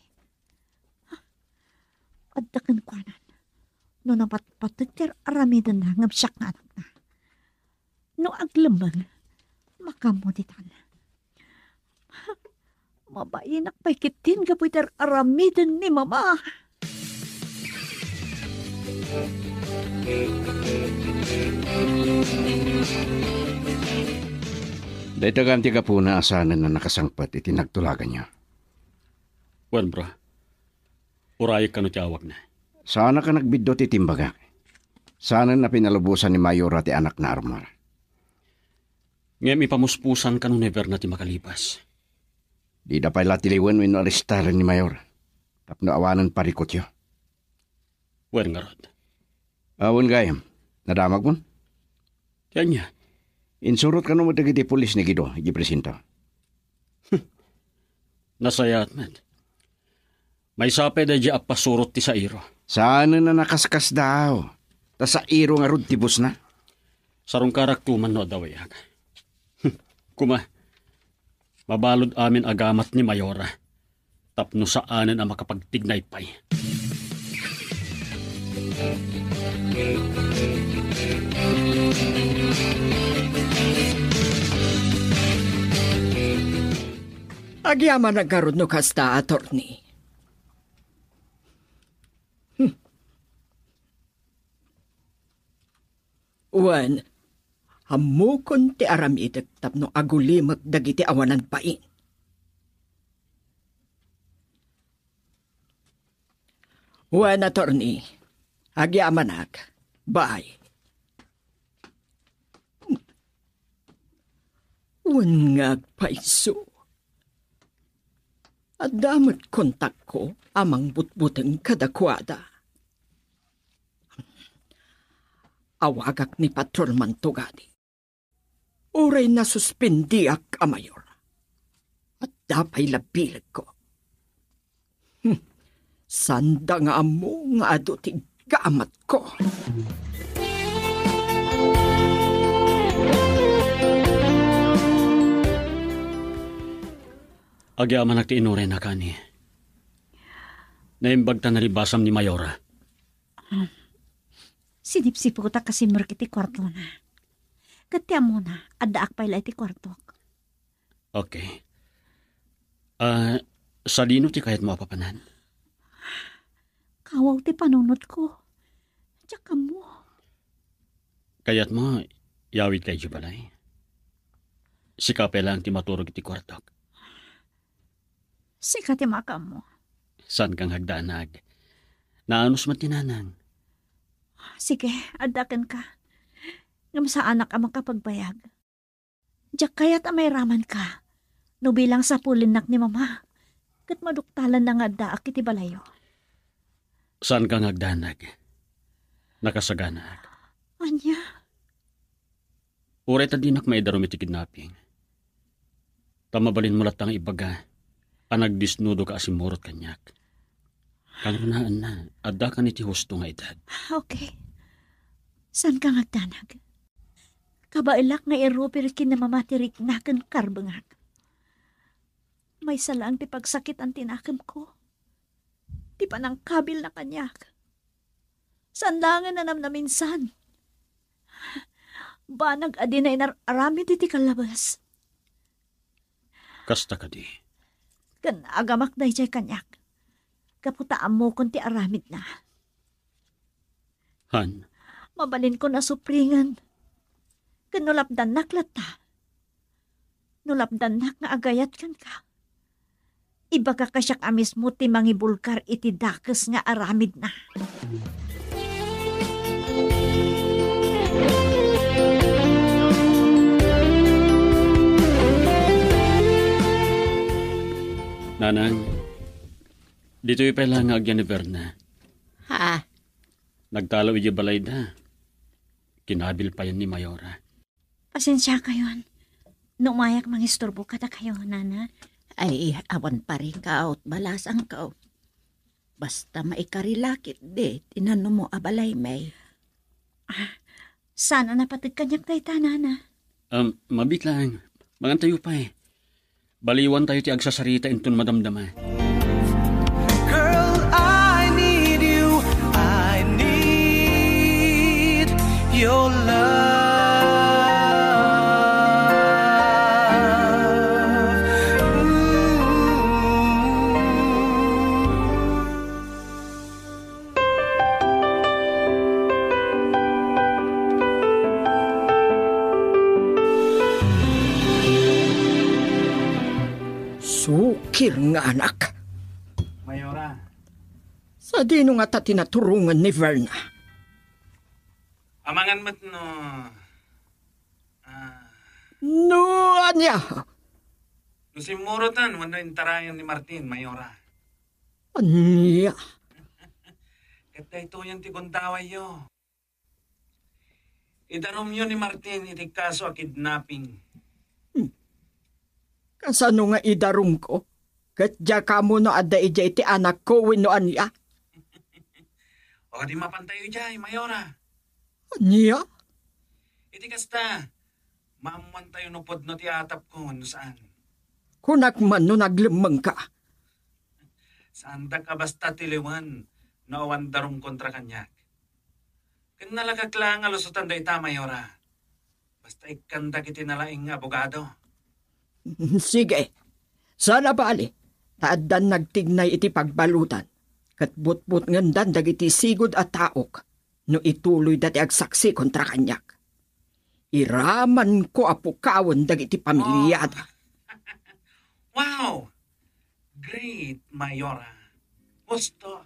Addakan kwanan. No napatpatig aramidan na ngamsyak nga anak na. No aglamang, makamuditan. Mabainak pa'y kitin kapoy aramidan ni mama. Daytagan ti kapuna asanan na nakasangpat iti nagtulagan niya. Wan, bro. Urayak ka no tiyawag na. Sana ka nagbiddo ti timbaga. Sana na pinalubusan ni Mayora ti anak na Armar. Ngem ipamuspusan ka no never na ti makalipas. Di da pala tiliwan mo arestar ni Mayor. Tapno awanan parikot yo. Wan nga rod. Awon gayam. Nadamag mo? Kaya niya. Insurot ka no mo dagiti pulis ni Gido, igipresinto. Nasayat, man. May sape da di apasurot ti sa iro. Sana na nakaskas daw. Ta sa iro nga rod tibos na. Sarong karaktuman no dawayag. Kuma, mabalod amin agamat ni Mayora. Tapno saanan ang makapagtignay pa'y. Agyaman nagkarod no kasta, attorney. Wan, hamukon ti aramitek tapno agulimak dagiti awanan pain. Wan, attorney. Agyamanak. Bye. Wan nga paiso. At damat kontak ko amang butbuteng kadakwada. Awagak ni Patrolman Tugadi. Uray na suspendiak a mayor. At dapay labilag ko. Sanda nga amo nga adutig kaamat ko. Agyaman nagti inuray na kani. Naimbag ta naribasam ni Mayora. Sinipsipo ta kasi markiti kwarto na. Katya mo na, adaak pa'y iti kwarto. Okay. Sa lino ti kahit mo apapanan? Kawaw ti panunod ko. Tsaka mo. Kayat mo, yawit kay Jubalay. Sikape lang ti maturog iti kwartok. Sika ti maka mo. San kang hagdanag? Naanos man tinanang? Sige, adakan ka. Ngam sa anak ang makapagbayag. Diyak kaya't may raman ka. No bilang sa pulinak ni mama. Kat maduktalan na nga daak iti balayo. San kang hagdanag? Nakasaganag. Anya? Uray ta dinak may darum iti kidnapping. Tamabalin mo latang ibaga. Nagdisnudo ka asimurot kanyak. Kanunaan na, adda ka niti husto nga edad. Okay. San ka ngagdanag? Kabailak nga irupirit kinamamatirik na kan karbangag. May salang ti pagsakit ang tinakam ko. Di pa nang kabil na kanyak. Sandangan na naminsan. Banag adi na inarami diti kalabas. Kasta ka di. Kan agamak na ijay kanyak. Kaputaan mo kung ti aramid na. Han, Mabalin ko na supringan. Kan nulapdan naklata. Nulapdan nak nga agayat kan ka. Iba ka kasyak amis mo ti mangibulkar iti dakes nga aramid na. Nanang, dito'y pala nga agyan ni Verna. Ha? Nagtalaw iya balay na. Kinabil pa yan ni Mayora. Pasensya kayon. Numayak mangistorbo ka ta kayo, nana. Ay, awan pa rin ka at balasang ka. Basta maikarilakit de, tinano mo abalay may. Sana napatid kanyak tayo ta, nana. Mabit lang. Mangantayo pa eh. Baliwan tayo ti agsasarita inton madamdama. Girl, I need you. I need your love. Sukir nga anak. Mayora, Sa dino nga ta tinaturungan ni Verna. amangan mo't no... No, anya. Nusimurutan, wano intarayan ni Martin, Mayora. Anya. Kata ito yung tigundaway yo. Idarom yun ni Martin, iti kaso a kidnapping. Kasano nga idarum ko? Katya ka mo no ada ija iti anak ko wino anya. O di mapantayo jay, Mayora. Anya? Iti kasta, maamuan tayo no pod no ti atap ko, ano saan. Kunak man no naglimang ka. Saan da ka basta tiliwan, no awan darum kontra kanyak. Kan nalagaklang alusutan da ita, Mayora. Basta ikanda kiti nalaing abogado. Sige. Sana bali. Taadan nagtignay iti pagbalutan. Kat butbut ngandan dagiti sigod at taok. No ituloy dati agsaksi kontra kanyak. Iraman ko apukawan dagiti pamilyada. Wow! Great, Mayora. Gusto.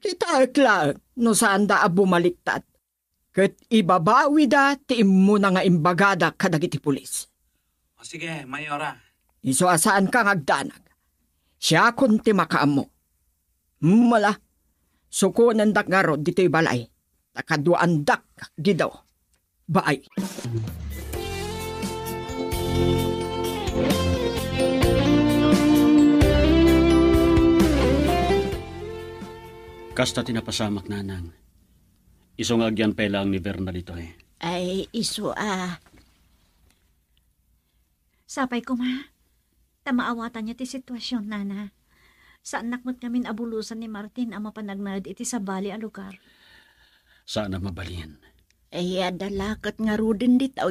Kita akla no saan da bumaliktad. Kat ibabawi da ti mo na nga imbagada kadagiti pulis. O sige, Mayora. Iso asaan kang agdanag. Siya kunti makaamo. Mala, suko nandak nga rod dito'y balay. Nakaduan dak gidaw. Baay. Kasta tinapasamak nanang. Isong agyan pa lang ni Verna dito eh. Ay, iso Sapay ko, ma. Tamaawatan niya ti sitwasyon, nana. Saan nakmat kamin abulusan ni Martin ang mapanagnad iti sa bali a lugar. Sana mabalin. Ay, adalakat nga rudin dito.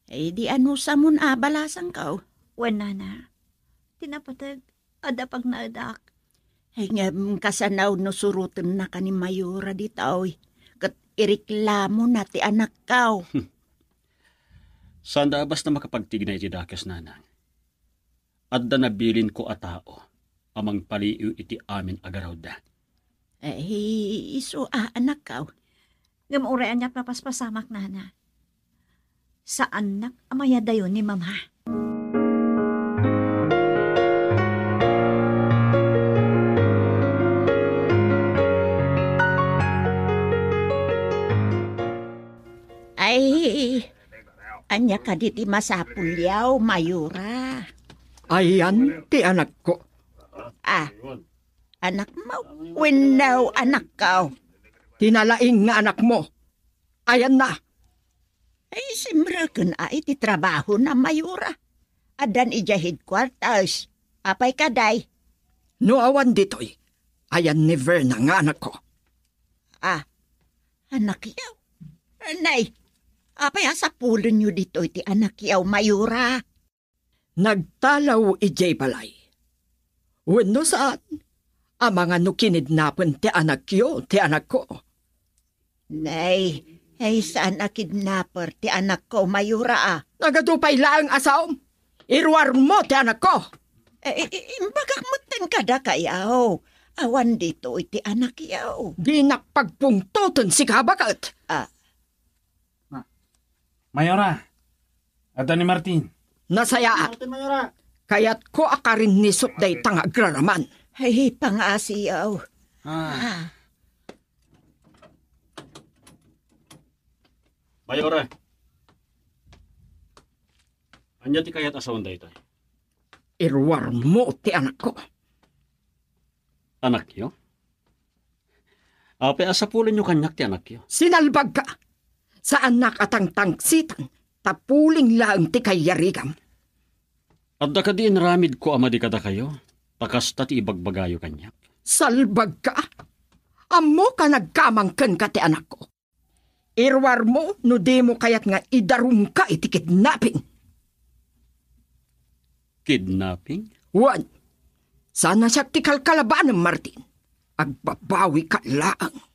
Ay, di ano sa mun abalasang ka. Wen, nana. Tinapatag, ada pag naadak. Ay, nga kasanaw no surutan na ka ni Mayora dito. Kat iriklamo na ti anak ka. Saan da basta makapagtignay ti dakes nanang. Adda nabilin ko a tao. Amang paliiw iti amin agaraw da. Ay, iso anak ka. Ngamurean niya papaspasamak, nana. Sa anak amaya dayon ni mama. Ay, anya ka diti masapulyaw, Mayora. Ayan ti anak ko. Anak mo, winaw anak ka. Tinalaing nga anak mo. Ayan na. Ay, simra kun iti trabaho na Mayora. Adan ija headquarters. Apay kaday. No awan dito'y. Ayan ni Verna nga anak ko. Anak yaw. Nay, apay sa pulo nyo dito iti anak yaw, Mayura. Nagtalaw ijay balay. Wenno saan? Ang mga no kinidnapan ti anak yo, ti anak ko. Nay, ay saan na kidnapper ti anak ko, Mayura? Nagadupay laang asaom. Irwar mo ti anak ko. Imbagak mutan kada kayaw. Awan dito iti anak yaw. Di nakpagpungtoton si kabakat. Mayora, ato ni Martin. Nasaya. Kaya't ko akarin nisot day tangagraraman. Ay, pangasiyaw. Mayora. Anya ti kayat asawan da ito? Irwar mo ti anak ko. Anak yo? Ape asapulan nyo kanyak ti anak yo. Sinalbag ka. Saan nakatangtangsitan, tapuling lang ti kayarigam. At da ka di naramid ko ama di kada kayo, takasta ti ibagbagayo kanyak. Salbag ka. Amo ka nagkamangken ka ti anak ko. Irwar mo, no di mo kayat nga idarum ka iti kidnapping. Kidnapping? Wan, sana siya ti kalkalaban ng Martin. Agbabawi ka laang.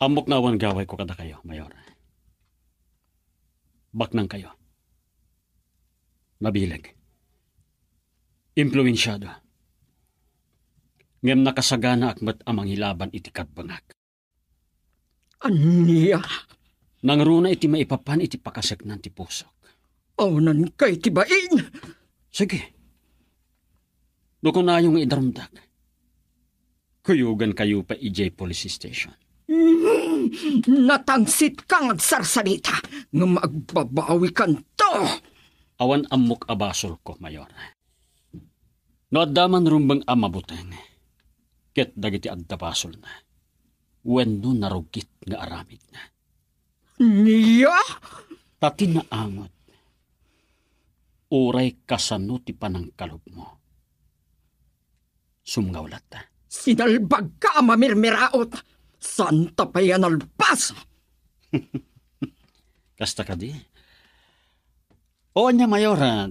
Amok na awan gaway ko kada kayo, Mayor. Baknang kayo. Mabilag. Impluensyado. Ngem nakasagana akmat amang hilaban iti katbangag. Aniya? Nangruna iti maipapan iti pakasagnan ti pusok. Awnan kay tibain. Sige. Dukon na yung idarumdag. Kuyugan kayo pa EJ Police Station. Natangsit kang agsarsalita nga magbabawi kan to. Awan amok abasol ko, Mayor. No addaman rumbang amabuteng. Ket dagiti agdabasol na. Wenno narugit nga aramid na. Niya? Tati na angot. Uray kasano ti panangkalob mo. Sumngawlat ta. Sinalbag ka mamirmiraot. Santa pa yan alpas. Kasta ka di. O niya, Mayora.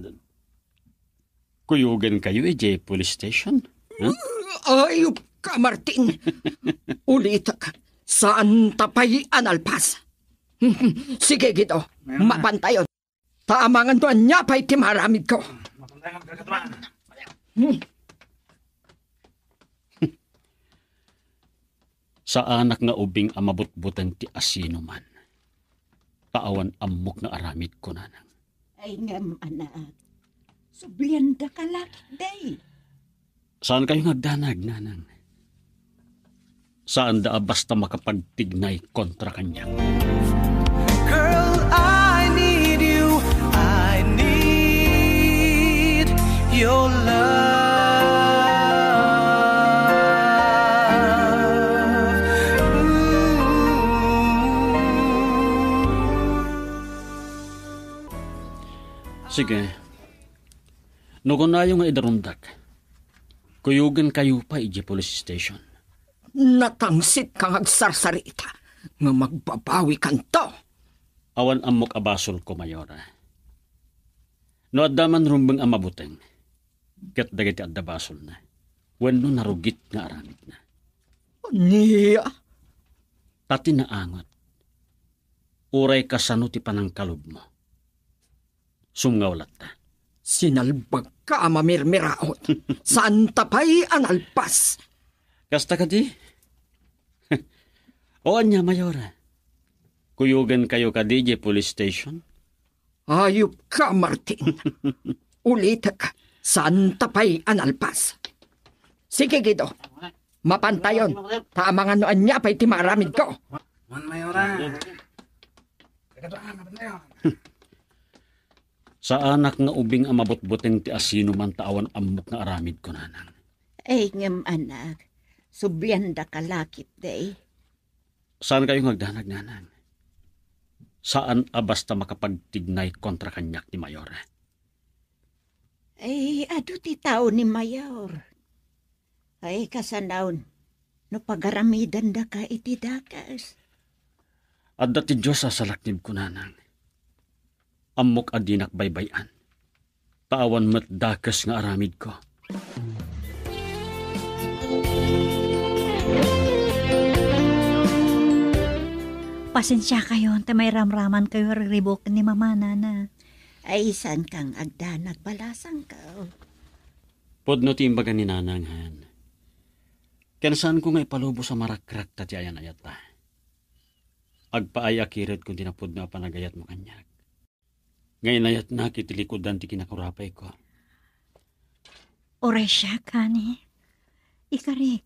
Kuyugan kayo EJ Police Station? Huh? Ayop ka, Martin. Ulit ka. Santa pa yan alpas. Sige, Gito. Mapantayon. Taamangan doon niya pa'y timaramid ko. Sa anak nga ubing amabutbutan ti asino man. Taawan amok na aramid ko nanang. Ay ngam, anak. Sublianda ka lakit day. Saan kayo nagdanag, nanang? Saan da basta makapagtignay kontra kanya? Girl, I need you. I need your love. Sige. Nukon na yung idarundag. Kuyugan kayo pa EJ Police Station. Natangsit kang agsarsarita nga magbabawi kan to. Awan amok abasol ko, Mayora. No addaman rumbang amabuteng. Ket dagiti addabasol na. Wenno narugit nga aramid na. Niya? Tati na angot. Uray kasano ti panangkalob mo. Sumngawlat ta. Sinalbag ka mamirmiraot. Santa pa'y analpas. Kasta ka di? O anya, Mayora. Kuyugan kayo ka DJ Police Station? Ayop ka, Martin. Ulit ka. Santa pa'y analpas. Sige, Gido. Mapantayon. Tamangan noan niya pa'y timaramid ko. Mayora. Sa anak nga ubing amabot-boteng ti asino man taawan amok nga aramid ko nanang. Ay ngam, anak. Sublianda ka lakit day. Saan kayo nagdanag, nanang? Saan basta makapagtignay kontra kanyak ni Mayor? Ay, adu ti tao ni Mayor. Ay, kasanawon. no pagaramidan da ka iti dakas. At dati Diyos sa salaknib ko nanang. Amok adinak baybayan. Taawan mat dakas nga aramid ko. Pasensya kayo, ta may ramraman kayo riribok ni Mama Nana. Ay isan kang agda nagbalasang ka. Podno timbagan ni nananghan. Kensan ko nga ipalubo sa marakrak tati ayan ayat ta. Agpaay akiret kung tinapod na panagayat mo kanyak. Ngayon ayat na kitilikodan ti kinakurapay ko. Oray siya, kani. Ikarik,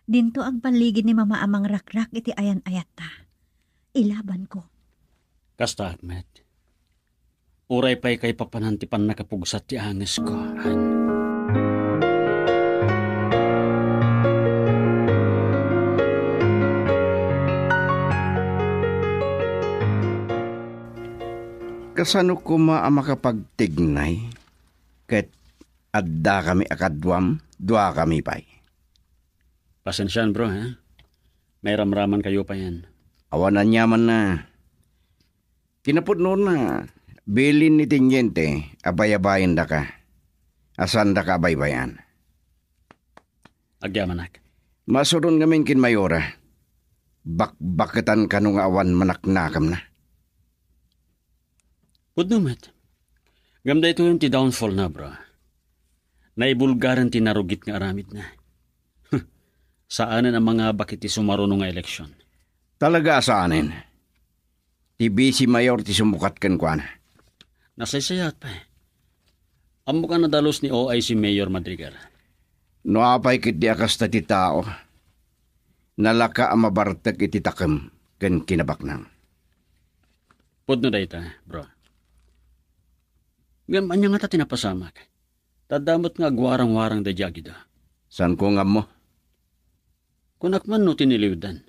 dinto agbaligid ni Mama amang rakrak iti ayan ayat ta. Ilaban ko. Kasta Ahmed. Uray pa'y kay papanantipan nakapugsat ti anges ko. Han. Kasano ko makapagtignay? Ket adda kami akadwam, dua kami pa'y. Pasensyan bro, ha? May ramraman kayo pa yan. Awanan yaman na. Kinapod noon na, bilin ni Tinyente, abay-abayin da ka. Asan da ka baybayan? Agyamanak. Masuron ngamin kin Mayora. Bakbaketan kanong awan manaknakam na. Pudnumat. Gamda ito yung ti downfall na bro. Naibulgaran ti narugit nga aramid na. Saanan ang mga bakit ti sumaruno nga eleksyon? Talaga saanin. Ti BC Mayor ti sumukat kan kwa na. Nasaysayat pa. Amo ka na dalos ni OIC Mayor Madrigal. No apay kit di akas ti tao. Nalaka ang mabartag iti takam kan kinabaknang. Pudno da ita, bro. Gamanya nga ta tinapasamak. Tadamot nga agwarang-warang da jagida. San ko nga mo? Kunakman no tiniliwdan.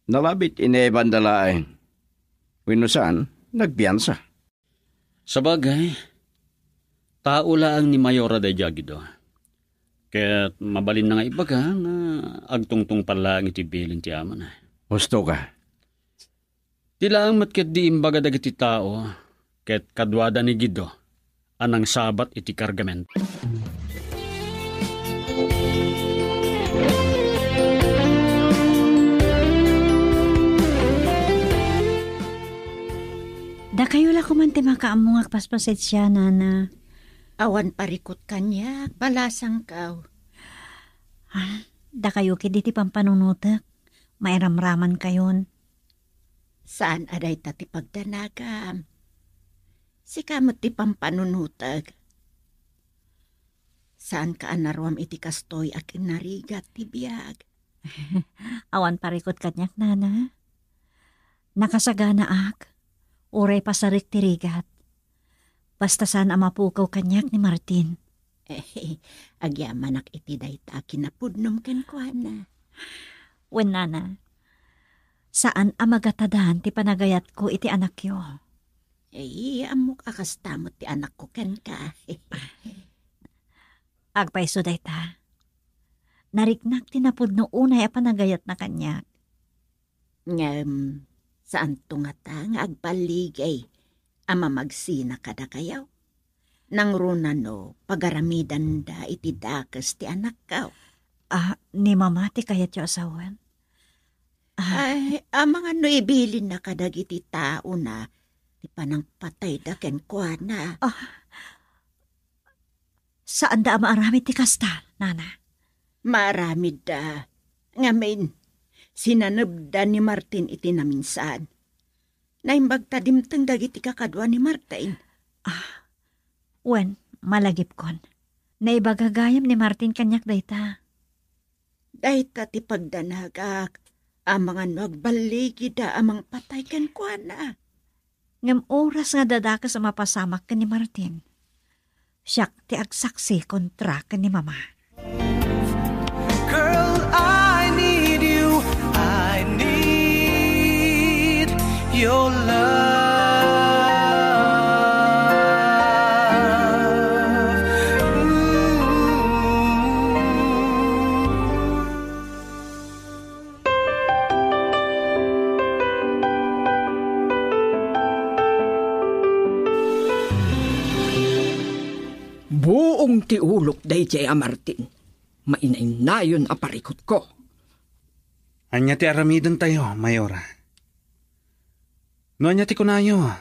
Nalabit ineban dalaeng. Winusan, nagbiyansa. Sabagay, tao laang ni Mayora da jagido. Kaya't mabalin na nga ibaga na agtungtong pala ang itibilin ti ama na. Gusto ka? Tila ang matket di imbaga dagiti tao, kaya't kadwada ni Gido, anang sabat iti kargamento. Da kayo la kumante makaamong agpaspaset siya, Nana. Awan parikot kanya, balasang ka. Da kayo kiti pampanunutak. May ramraman kayon. Saan aday tati pagdanagam? Si kamot ti pampanunutag. Saan ka anaruam iti kastoy akin narigat ti biyag? Awan parikot kanyak, Nana. Nakasagana ak. Uray pasarik tirigat. Basta saan amapukaw kanyak ni Martin. Agyamanak iti dayta kinapudnom ken kuana. Wen, Nana. Saan amagatadahan ti panagayat ko iti anak yo? Amok akastamot ti anak ko ken ka. Agpaiso dayta. Nariknak tinapudno unay a panagayat na kanyak. Saan tungata nga agbaligay ama magsina kada kayaw? Nang runa no, pagaramidan da iti dakas ti anak ka. Ni Mama ti kayat yo asawan? Mga no ibilin na kadag iti tao na ti panang patay da ken kuana. Saan da maaramid ti kasta, Nana? Maaramid da. Ngamin, sinanabda ni Martin iti naminsan. Naimbag tadimtang dagiti kakadwa ni Martin. Wen, malagip kon. Naibagagayam ni Martin kanyak dayta. Dayta ti pagdanagak, amang nagbaligi da amang patay ken kuana. Ngam oras nga dadakas sa mapasamak ka ni Martin. Siyak ti agsaksi kontra ka ni Mama. Girl, I need you. I need your love. Kung ti ulok day Jaya Martin, mainay na yun aparikot ko. Anya ti aramidon tayo, Mayora. No anya ti kunayo,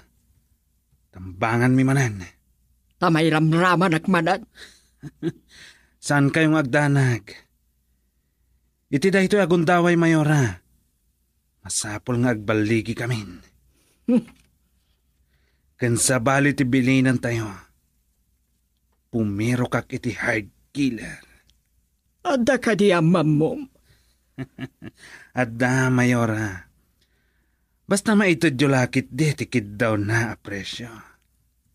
tambangan mi manan. Tamay ramraman akmanan. Saan kayong agdanag? Iti da ito agundaway, Mayora. Masapol nga agbaligi kamin. Kansa bali ti bilinan tayo. Pumiro kak iti hard killer. Ada ka di amam mo. Adda, Mayora. Basta maitod yung lakit di, tikid daw na apresyo.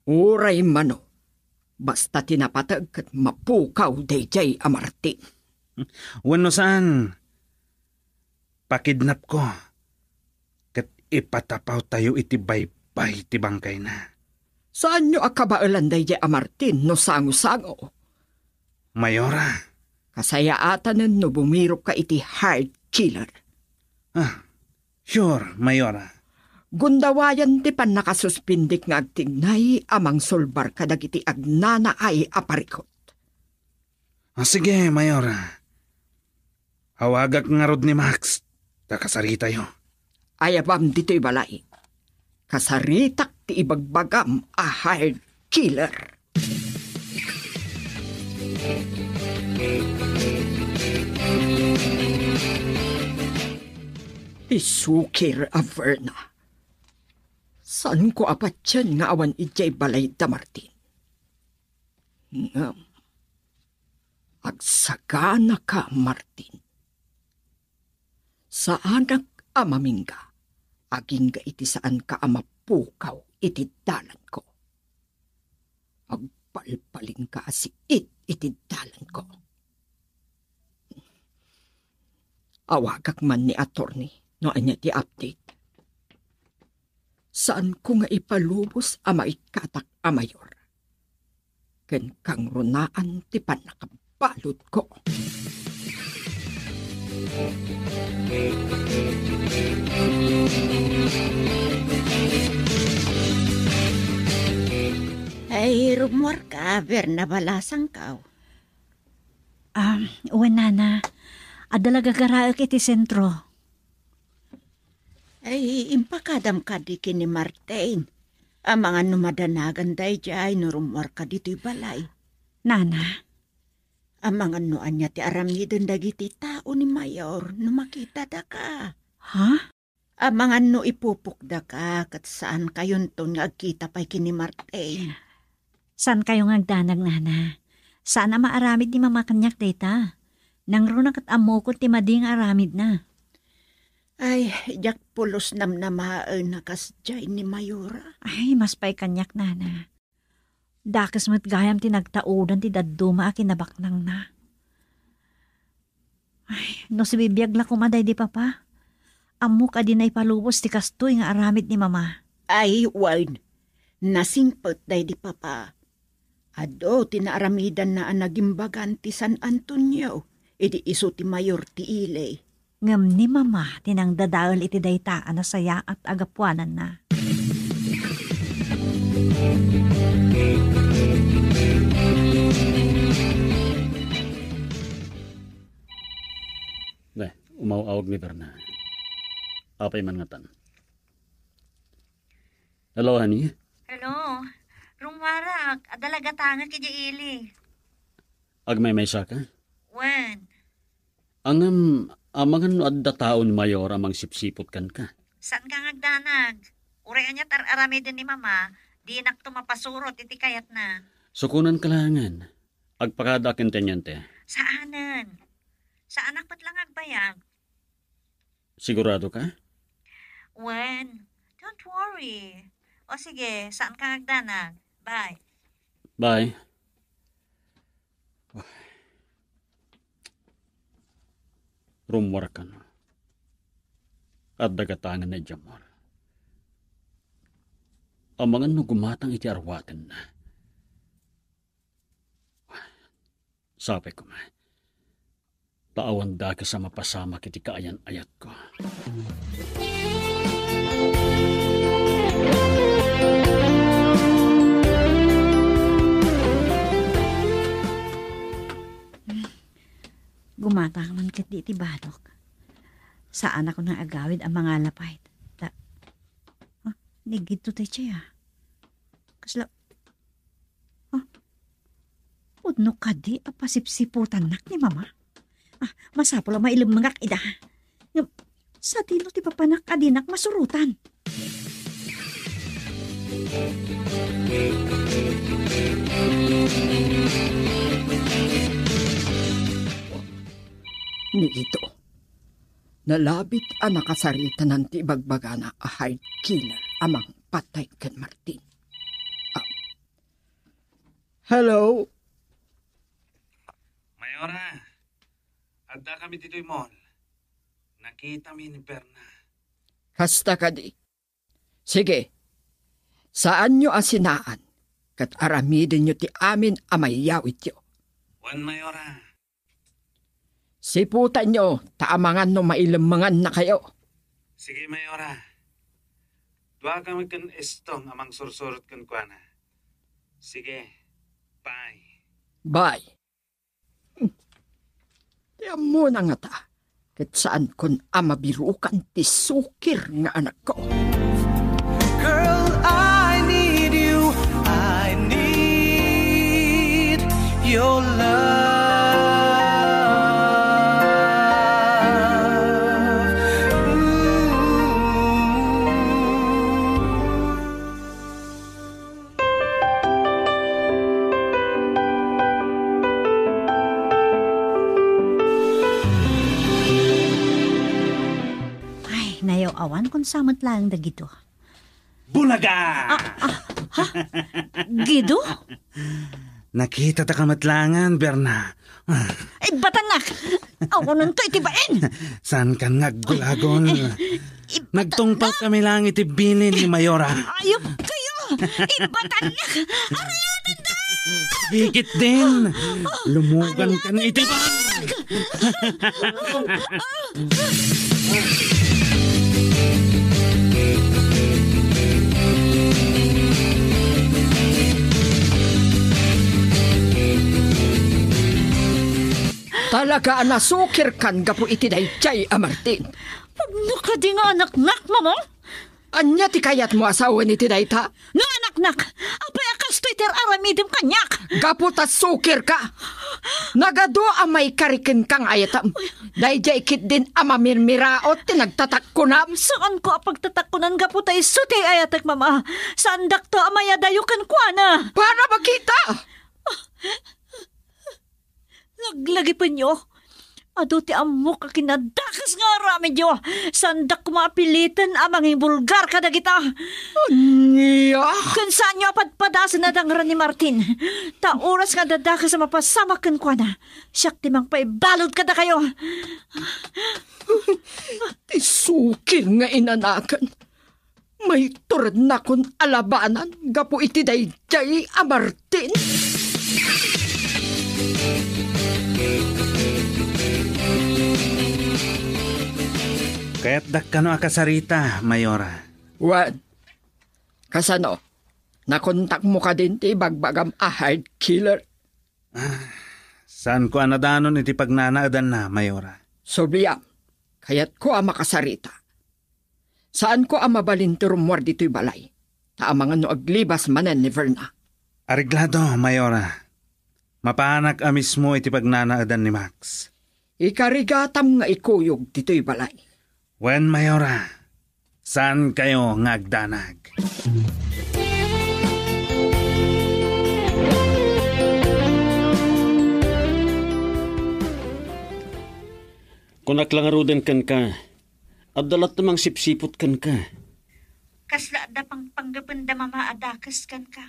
Uray mano. Basta tinapatag kat mapukaw DJ Amartin. Wano saan? Pakidnap ko. Kat ipatapaw tayo iti baybay ti bangkay na. Saan nyo akabaalan DJ Amartin no sango-sango? Mayora. Kasayaatan no bumirok ka iti hard killer. Sure, Mayora. Gundawayan ti pan nakasuspindik nga agtignay amang sulbar kadag iti agnana ay aparikot. Sige, Mayora. Hawagak nga rod ni Max. Takasarita yo. Ayabam dito'y balay. Kasaritak ti ibagbagam a hard killer. Isukir a Verna. San ko apat yan nga awan ijay balay da Martin? Agsagana ka, Martin. Saan ang amamingga? Aging ga iti saan ka amapukaw iti dalan ko. Agpalpaling ka si iti dalan ko. Awagak man ni attorney no anya ti update. Saan ko nga ipalubos ama ikatak a mayor? Ken kang runaan ti panakabalot ko. Ay, rumor ka, Verna balasang kaw. Nana, adalaga garaak iti sentro. Ay, impakadam ka di kini Martin. Mga numadanagan day jay no rumor ka dito'y balay. Nana? Mga nuan niya ti aramidon dagiti tao ni Mayor no makita da ka. Ha? Mga no ipupukda ka kat saan kayon ton nga agkita pa'y kini Martin. Saan kayong agdanag, Nana? Saan na maaramid ni Mama Kanyak data? Nang runak at amokot ti mading aramid na. Ay, jak pulos namnamaan na kasjay ni Mayora. Ay, mas pa'y Kanyak, Nana. Dakas mo't gayam tinagtaudan ti dadduma a kinabaknang na. Ay, no si bibiyag la kumaday di papa. Amok adinay palubos ti kastoy nga aramid ni Mama. Ay, word. Nasingpot day di papa. Ado, tinaaramidan na anagimbagan ti San Antonio. Idi iso ti Mayor ti Ilay. Ngam ni Mama, tinang dadaal iti daytaan na saya at agapuanan na. Umaw-awag ni Verna. Apay man ngatan. Hello, honey? Hello. Rumwarak, adalaga tangan kaya ili. Agmay may saka? Wen. Angam, amangan adda taon Mayor amang sipsipot kan ka. Saan kang agdanag? Urayan niya tar-aramidin ni Mama, di nak tumapasurot iti kayat na. Sukunan kalangan. Agpakadakin tenyente. Saanan? Sa anak pat lang agbayag. Sigurado ka? Wen, don't worry. O sige, saan kang agdanag? Bye. Bye. Rumwar ka na. At dagatangan na Jamal. Ang mga gumatang iti arwaten na. Sabi ko nga, taawan da ka sa mapasama kiti kaayan-ayat ko. di iti banok. Saan ako nang agawid ang mga lapay. Nigid to tayo siya. Kasla, udno ka di, apasipsiputan nak ni mama. Masapo lang mailumangak ida. Sa tino ti papanak adinak masurutan. Ni ito, nalabit ang nakasarita ng tibagbagana a hard killer amang patay kan Martin. Hello? Mayora, adda kami dito'y mall. Nakita mi ni Berna. Kasta ka di. Sige, saan nyo asinaan? Kat aramidin nyo ti amin amayawit yo. Wan Mayora. Siputan nyo, taamangan no mailamangan na kayo. Sige Mayora. Dua kami kan estong amang sursurot kan kuana. Sige, bye. Bye. Tiyan mo na nga ta. Kat saan kon amabirukan ti sukir nga anak ko. Girl, I need you. I need your love. Nayaw awan kung samot lang dagito. Bulaga! Gido? Nakita ta kamatlangan, Berna. Ay, batanak! Ako nun to itibain! Saan kan ngaggulagon? Nagtungpal kami lang itibilin ni Mayora. Ayop kayo! Ibatanak! Arayanan na! Higit din! Lumugan kan itibag! Talaga nasukir kan gapo iti dayjay a Martin. Pagno ka di nga anak-nak, mama? Anya ti kayat mo asawa ni ti dayta? No anak-nak, apay akas Twitter aramidim kanyak. Gapo ta sukir ka. Nagado amay karikin kang ayatam. Dayjay kit din amamirmiraot ti nagtatakkunam. Saan ko apagtatakkunan gapo tayo suti ayatak, mama? Saan dakto amayadayukan kwa na? Para makita! Naglagi pa nyo. Ado ti amok a kinadakas nga rami nyo. Sandak kumapilitan amang bulgar kada kita. Anya? Kung saan nyo apadpadasan na dangaran ni Martin. Ta oras nga dadakas sa mapasamakan kwa na. Siyak timang paibalod kada kayo. Ti sukir nga inanakan. May turad na kon alabanan. Gapo iti dayjay a Martin. Kaya't dakkano akasarita, Mayora. Wan, kasano? Nakontak mo ka din ti bagbagam a hard killer. Saan ko anadanon iti pagnanaadan na, Mayora? Sobliam, kaya't ko ang makasarita. Saan ko ang mabalinturumwar dito'y balay? Taamangan no aglibas manen ni Verna. Ariglado, Mayora. Mapanak a mismo iti pagnanaadan ni Max. Ikarigatam nga ikuyog dito'y balay. Wen, Mayora, saan kayo ngagdanag? Kung naklangaruden kan ka, at dalat namang sipsipot kan ka. Kasla da pang panggapanda mama adakas kan ka.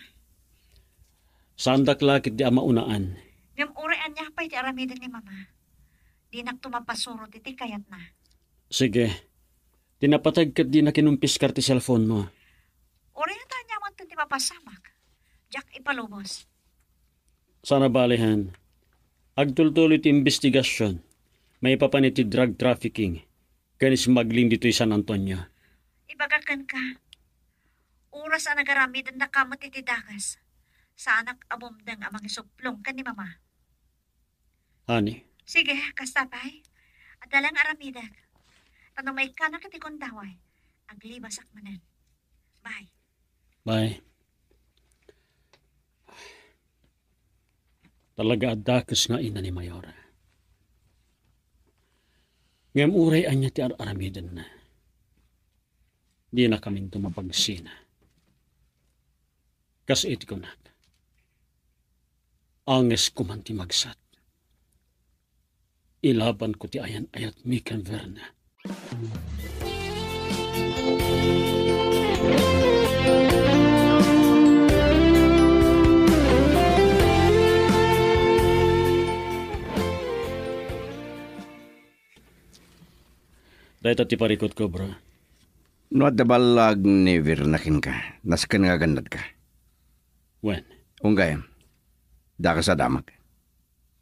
Saan daklakit di ama unaan? Ngam urean niya pa'y ti aramidan ni mama. Di nagtumapasuro iti kayat na. Sige, tinapatag ka di na kinumpis ka ti cellphone mo. Urean ta niya man ti mapasamak. Jack ipalubos. Sana balihan. Agtultuloy ti investigasyon. May papanit ti drug trafficking. Kani smuggling dito San Antonio. Ibagakan ka. Oras ang nagaramidan na kamot iti dagas. Sa anak abumdang amang isuplong ka ni mama. Honey? Sige, kastapay. Adalang aramidag. Tanong may kanak iti kundaway. Aglibas akmanan. Bye. Bye. Talaga adakes nga ina ni Mayora. Ngam uray anya ti aramidan na. Di na kami tumapagsina. Kas iti ko na. Anges ko man ti magsat. Ilaban ko ti ayan ayat mikan verna. Dahil ti parikot ko, bro. No at dabalag ni Virnakin ka. Naskan nga ganad ka. When? Unggay. Da ka sa damag.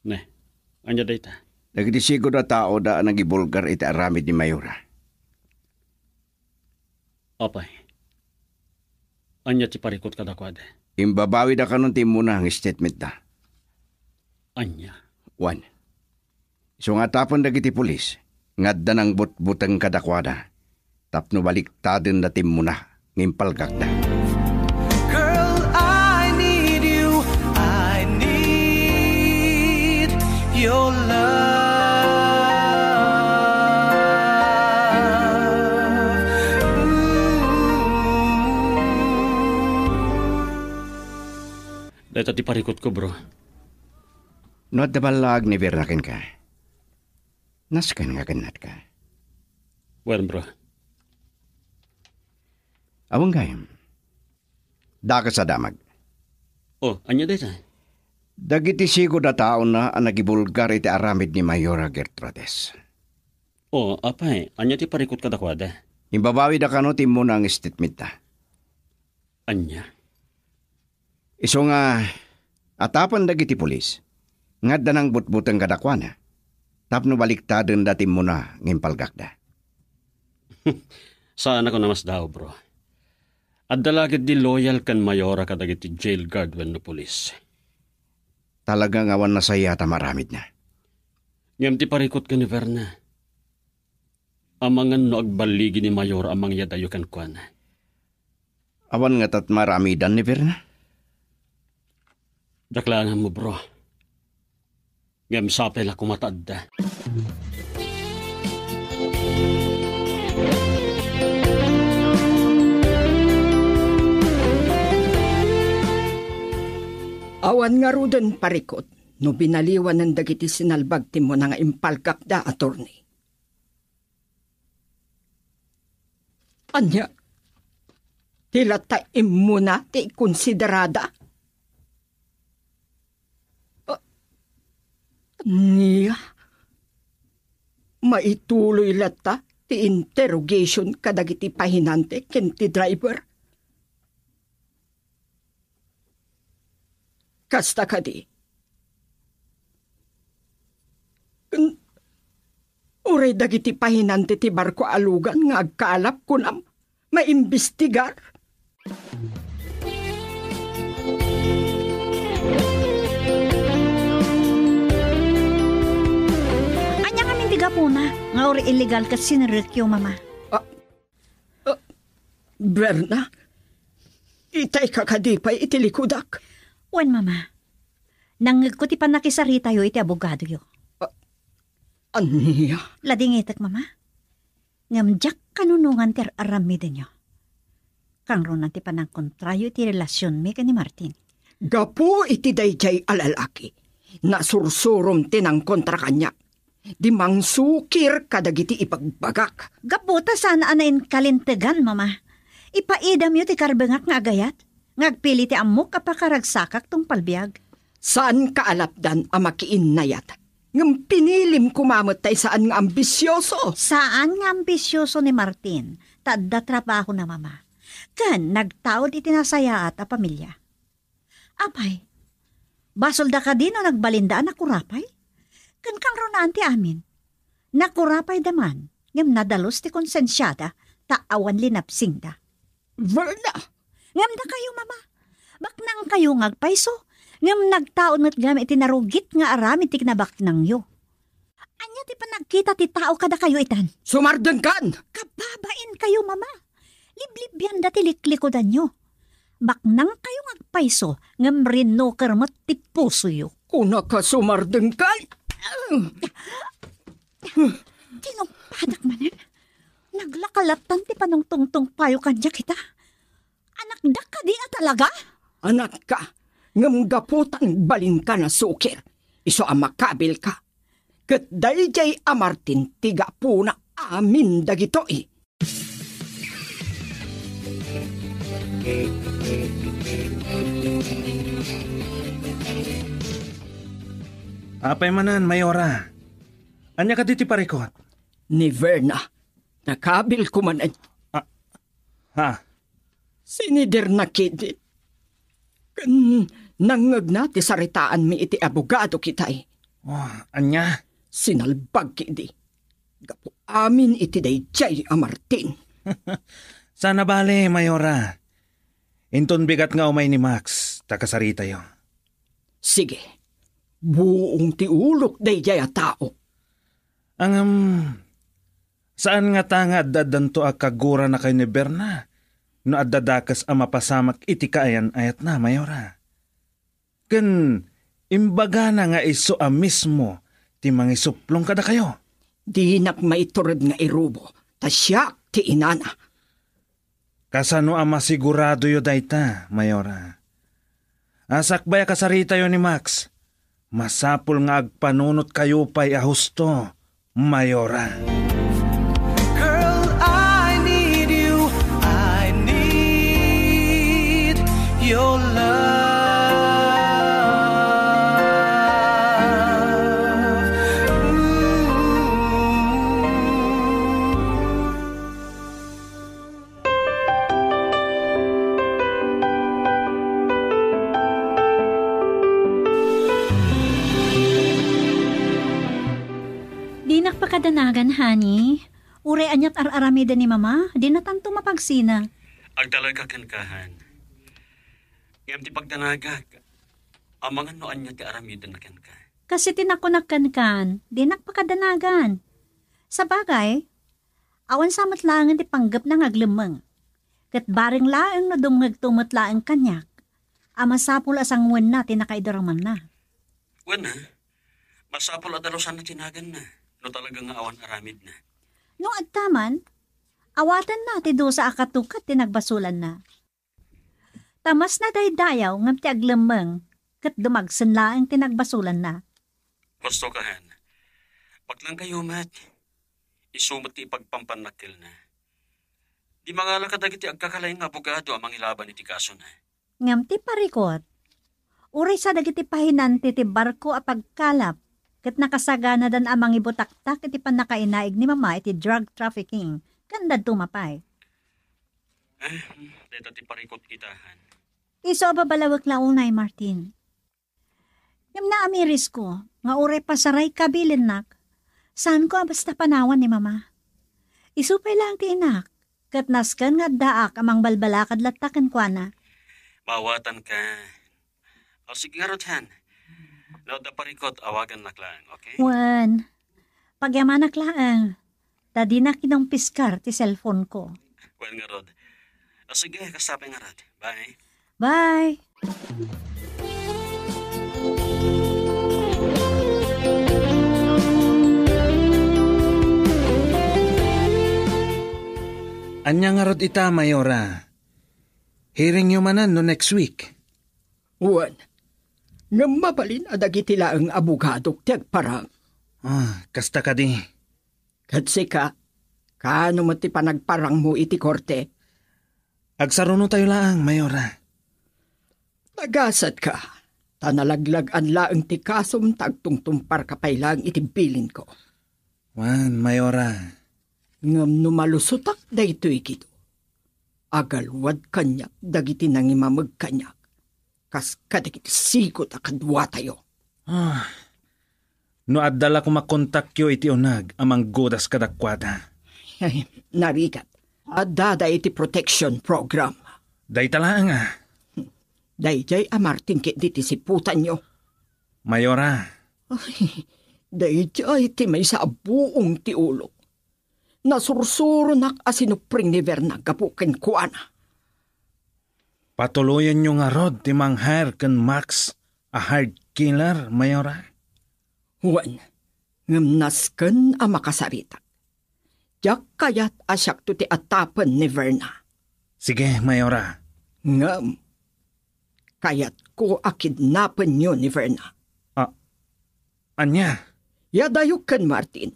Ne, anya data. Nagdisigo na tao da nagibulgar iti aramid ni Mayora. Apay. Anya ti parikot ka dakwade. Imbabawi da ka nun ti muna ang statement da. Anya? One. So nga tapon dagiti pulis. Ngadda ng butang kadakwada. Tapno baliktadin na tim muna. Ngimpalgak da. Girl, I need you. I need your love. Dahil ti parikot ko, bro. No at dabalag ni Virnakin ka. Naskan nga ganat ka. Well, bro. Awang gayam. Da ka sa damag. Oh, anya data. Dagiti sigo da tao na ang nagibulgar iti aramid ni Mayora Gertrudes. Oh, apay. Anya ti parikot ka dakwada. Imbabawi da kano tim muna ang statement da. Anya? Iso nga, atapan dagiti pulis. Ngadda ng butbutang kadakwana. Tapno baliktadin dati mo na ngimpalgak da. Saan ako namas daw, bro? At dalagid di loyal kan Mayora kadagiti jail guard when no police. Talagang awan na saya tamaramid na. Ngam ti parikot ka ni Verna. Amangan no agbaligi ni Mayora amang yadayo kan kuan. Awan nga tat maramidan ni Verna. Daklangan mo, bro. Ngam sapel ako matadda. Awan nga rudan parikot, no binaliwan ng dagiti sinalbag ti mo nga impalkak da, attorney. Anya, tila taim mo na ti konsiderada? Niya, maituloy lata ti interrogation kadagiti pahinante ken ti driver. Kasta kadi. Uray dagiti pahinante ti barko alugan nga agkaalap kunam maimbestigar. Puna, nga uri illegal kat sinirikyo, mama. Berna, itay kakadipay itilikudak. Wen, mama. Nangag ko ti panakisarita yo iti abogado yo. Aniya? Lading itak, mama. Ngamjak kanunungan ter aramiden yo. Kang ron ti panang kontrayo iti relasyon mi ka ni Martin. Gapo iti dayjay alalaki. Nasursurom tinang kontra kanya. Di mangsukir kadagiti ipagbagak. Gaputa sana anain kalintegan, mama. Ipaidam yu ti karbengak nga agayat. Ngagpili ti amok apakaragsakak tong palbiag. Saan kaalapdan amakiin nayat? Ngam pinilim kumamot tay saan nga ambisyoso. Saan nga ambisyoso ni Martin? Tadda trabaho na, mama. Kan nagtaod iti nasayaat a pamilya. Apay, basol da ka din o nagbalindaan na kurapay? Kan kang ronan ti amin. Nakurapay daman, ngam nadalos ti konsensyada, taawan linapsing da. Verna! Ngam da kayo, mama. Baknang kayo ngagpayso, ngam nagtaon met gam iti narugit nga aramid ti kinabak nang yo. Anya ti panagkita ti tao kada kayo itan. Sumardengkan! Kababain kayo, mama. Liblib yan dati liklikodan nyo. Baknang kayong agpaiso, ngam rino kermat ti puso yo. Kuna ka sumardengkan! Tinumpadak manan. Naglakalatan ti panong tungtong payo kanya kita. Anak dak ka di talaga? Anak ka, ngam gaputan balin ka na sukir. Iso ang makabil ka. Kat dayjay amartin tiga po na amin dagito eh. Apay manan, Mayora. Anya ka diti parikot? Ni Verna, nakabil ko man Ha? sinider na kidit. Kan nangag na ti saritaan mi iti abogado kitay. Anya? Sinalbag kidi. Gapo amin iti dayjay a Martin. Sana bale, Mayora. Inton bigat nga umay ni Max, takasarita yo. Sige, buong ti ulok dayjay a tao. Saan nga tanga dadanto a kagura na kay ni Berna? No addadakas a mapasamak iti kaayan ayat na, Mayora. Ken, imbaga na nga iso a mismo, ti mangisuplong kada kayo. Di nak maiturod nga irubo, tasyak ti inana. Kasano a masigurado yo dayta, Mayora? Asakbay kasarita yo ni Max. Masapul nga agpanunot kayo pa'y ahusto, Mayora. Girl, I need you. I need your love. Di nakpakadanagan, honey. Ure anyat ar-aramida ni mama, di na tanto mapagsina. Agdalaga kankahan. Ngam ti pagdanagag. Amangan no anya ti aramidan na kanka. Kasi tinakunagkan, di nakpakadanagan. Sa bagay, awan samat langan ti panggap ng aglimang. Kat baring laang na dumngag tumot laang kanyak. Amasapul asang wen na tinakaidaraman na. Wen ha? Masapol adarosan na tinagan na. No talagang nga awan aramid na. No adtaman, awatan na ti do sa akatukat tinagbasulan na. Tamas na daydayaw ngam ti aglimang kat dumagsan laang tinagbasulan na. Gusto kahan. Paglang kayo mat, isumot ti ipagpampanakil na. Di mangala ka dagiti agkakalay nga abogado amang ilaban iti kaso na. Ngam ti parikot, uri sa dagiti pahinanti ti barko a pagkalap, kat nakasagana dan amang ibutaktak iti panakainaig ni mama iti drug trafficking, kandad tumapay. Dito ti parikot kitahan. Iso babalawag launay, Martin. Ngam na amiris ko, nga uri pasaray kabilin nak, saan ko basta panawan ni mama? Isupay lang ti inak, kat naskan nga daak amang balbalakad latakan kwa na. Mawatan ka. O sige nga Rodhan. No, da parikot, awagan naklaan, okay? Wan, pagyaman naklaan, tadi na kinang piskar ti cellphone ko. Wan nga Rod. O sige, kasapay nga Rod. Bye. Bye! Anya nga rod ita, Mayora. Hearing nyo manan no next week. Wan, nga mabalin adagiti laang abogado tiag parang. Kasta ka di. Katsi ka, kano mo ti panagparang mo iti korte? Agsaruno tayo laang, Mayora. Nagasat ka, tanalaglag-an laang ti kasom tagtungtumpar kapay lang iti bilin ko. Wan, Mayora. Ngam numalusutak da ito ikito. Agalwad kanyak dagiti nangimamag kanyak. Kas kadagiti sikot akadwa tayo. No addala ko makontakyo iti unag amang godas kadakwada. Ay, narigat. Adada iti protection program. Day talang Dayjay a Martin kit diti siputan nyo. Mayora. Ay, Dayjay ti may sa buong ti ulo. Nasursuro nak asinupring ni Verna gapukin kuana. Patuloyan nyo nga rod ti manghar ken Max a hard killer, Mayora. Huwan, ngamnasken a makasarita. Jak kayat asyak to ti atapan ni Verna. Sige, Mayora. Ngam, kayat ko akidnapan nyo ni Verna. Anya? Yadayukan, Martin.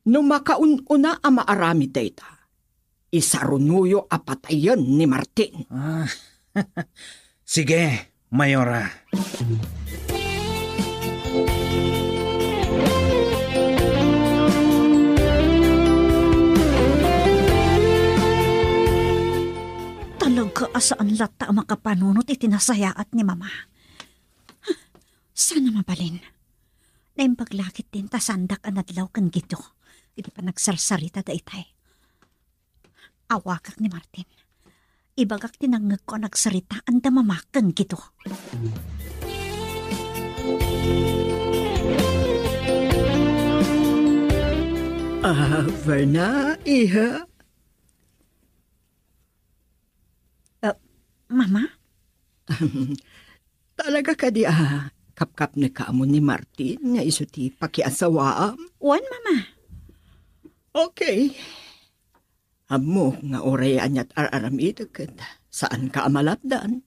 No makaununa a maarami data, isarunuyo a patayan ni Martin. Sige, Mayora. Talaga asaan lata ang makapanunot itinasayaat ni Mama. Sana mabalin. Na yung paglakit din tasandak ang nadlaw kan gito. Hindi pa nagsarsarita da itay. Awakak ni Martin. Ibagak tinangag ko nagsarita ang damamakan gito. Verna, iha. Mama? Talaga ka di kapkap na kaamo ni Martin nga iso ti pakiasawaam? Wan, Mama. Okay. Amo nga oray anyat araramid ket saan ka amalapdan?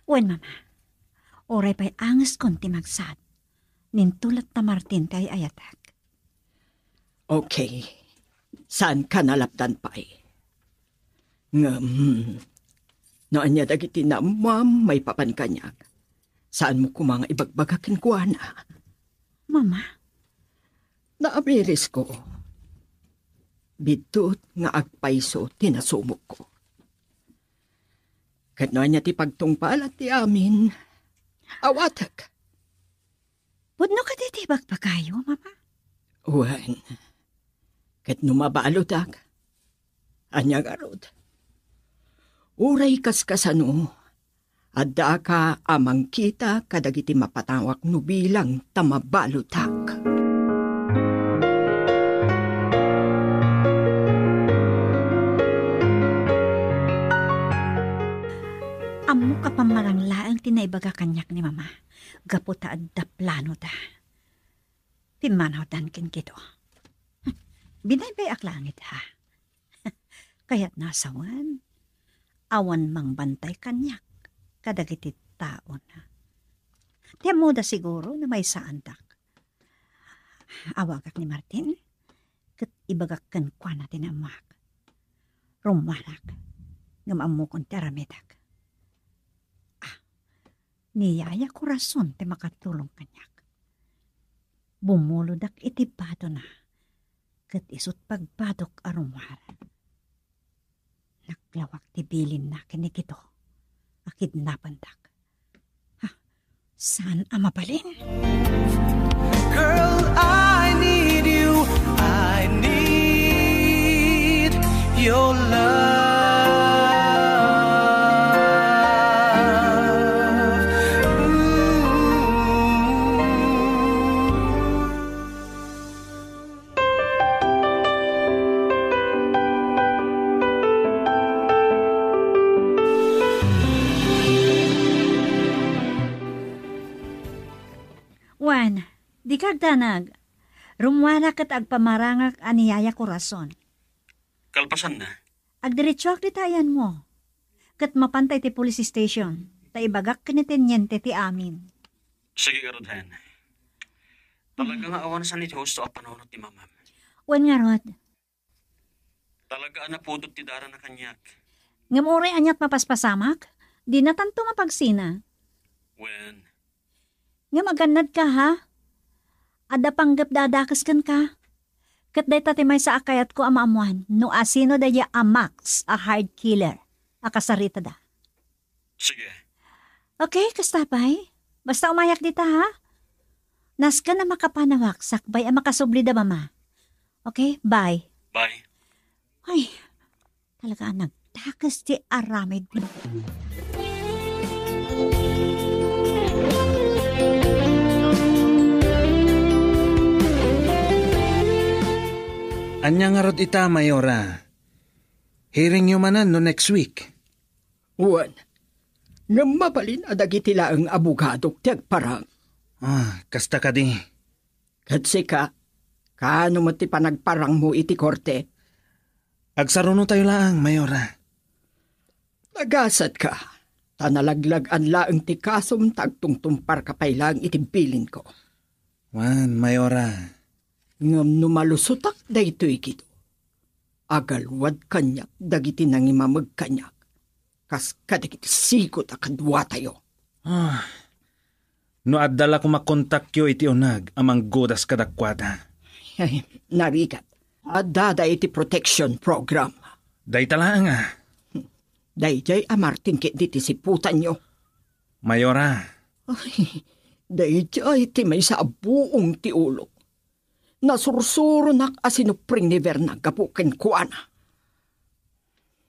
Wan, Mama. Oray pa'y angas konti magsad. Nintulat na Martin kay ayatak. Okay. Saan ka nalapdan pa'y? Naanya dagiti na ma'am may papan kanyak. Saan mo kumanga ibagbagakin ko na? Mama? Naamiris ko. Bidot nga agpaiso tinasumok ko. Kano niya ti pagtungpal at ti amin. Awatak. Pudno ka titibag pa kayo, Mama? Uwan. Kat numabalotak. Anya garod. Uray kaskasano. Adda ka amang kita kadagiti mapatawak no bilang tamabalutak. Amo ka pamaranglaang tinaibaga kanyak ni Mama. Gaputa adda plano da. Timanaw dan kin kito. Binaybay aklangit ha. Kaya't nasawan. Awan mang bantay kanyak. Kadagiti taon na. Tiyan mo da siguro na may saandak. Awagak ni Martin, kat ibagak kan kwa natin amak. Rumanak, ngam mo kong teramidak. Niyaya ko rason ti makatulong kanyak. Bumuludak iti bato na, kat isot pagbadok arumar. Naglawak ti bilin na kinikito. Akidnapan tak. Saan ang mabalin? Girl, I need you. I need your love. Juan, di kagdanag. Rumwala kat agpamarangak aniyaya ko rason. Kalpasan na. Agdiretso ak ditayan mo. Kat mapantay ti police station. Ta ibagak kinitenyente ti amin. Sige, Rodhan. Talaga nga awan sa nito gusto ang panunot ni Mama. Juan nga, Rod. Talaga na pudot ti dara na kanyak. Ngamuray anyat mapaspasamak? Di na tanto mapagsina. When? Nga maganad ka, ha? Ada panggap dadakas kan ka. Kat day tatimay sa akayat ko amaamuan. No asino daya Max, a hard killer. Akasarita da. Sige. Okay, kastapay. Basta umayak dita, ha? Nas ka na makapanawak, sakbay ang makasubli da, Mama. Okay, bye. Bye. Ay, talaga nagtakas ti aramid. Anya nga rod ita, Mayora. Hearing nyo manan no next week. Uwan, nga mabalin adagiti laang abogado tiyag parang. Kasta ka di. Katsi ka, kaano mo ti panagparang mo iti korte? Agsaruno tayo laang, Mayora. Nagasat ka, tanalaglag ang laang ti kasum tagtungtumpar kapay lang iti bilin ko. Wan, Mayora. Ngam numalusutak da ito'y kito. Agalwad kanyak dagiti nangimamag kanyak. Kas kadagiti sigot akadwa tayo. No addala ko makontakyo iti unag amang godas kadakwada. Ay, narigat. Adada iti protection program. Day talaan nga. Dayjay amartin kit diti siputan nyo. Mayora. Ay, dayjay ti may sa buong ti ulo. Nasursuro nak asinupring ni Verna gapukin kuana.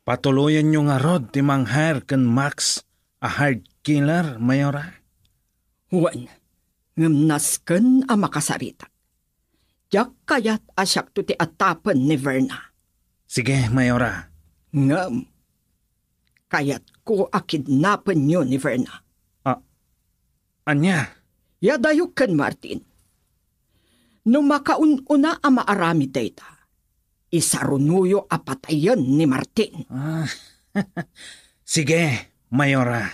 Patuloyan nyo nga rod ti manghar ken Max a hard killer, Mayora. Huwan, ngamnasken a makasarita. Jak kayat asyak to ti atapen ni Verna. Sige, Mayora. Ngam, kayat ko akidnapen nyo ni Verna. Anya? Yadayukan, Martin. No makaununa a maarami data, isarunuyo a patayan ni Martin. Sige, Mayora.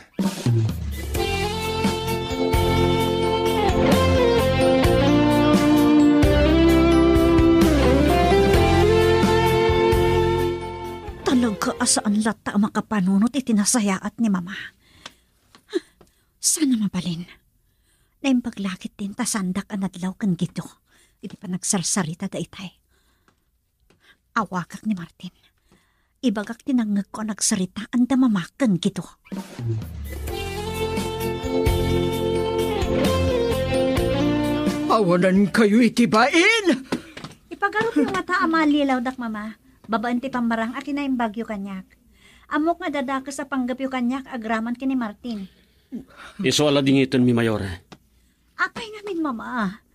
Talaga asaan lata makapanunot itinasayaat ni Mama. Sana mabalin. Na paglakit din tasandak ang nadlaw kan gito. Hindi pa nagsarsarita da itay. Awakak ni Martin. Ibagak tinangag ko nagsarita ang damamakan gito. Awanan kayo itibain! Ipagarot yung mata amalilaw dak Mama. Babaan ti pambarang akin na yung bagyo kanyak. Amok nga dadakas sa panggapyo kanyak agraman kini Martin. Iso ala dingiton mi Mayora. Apay ngamin Mama.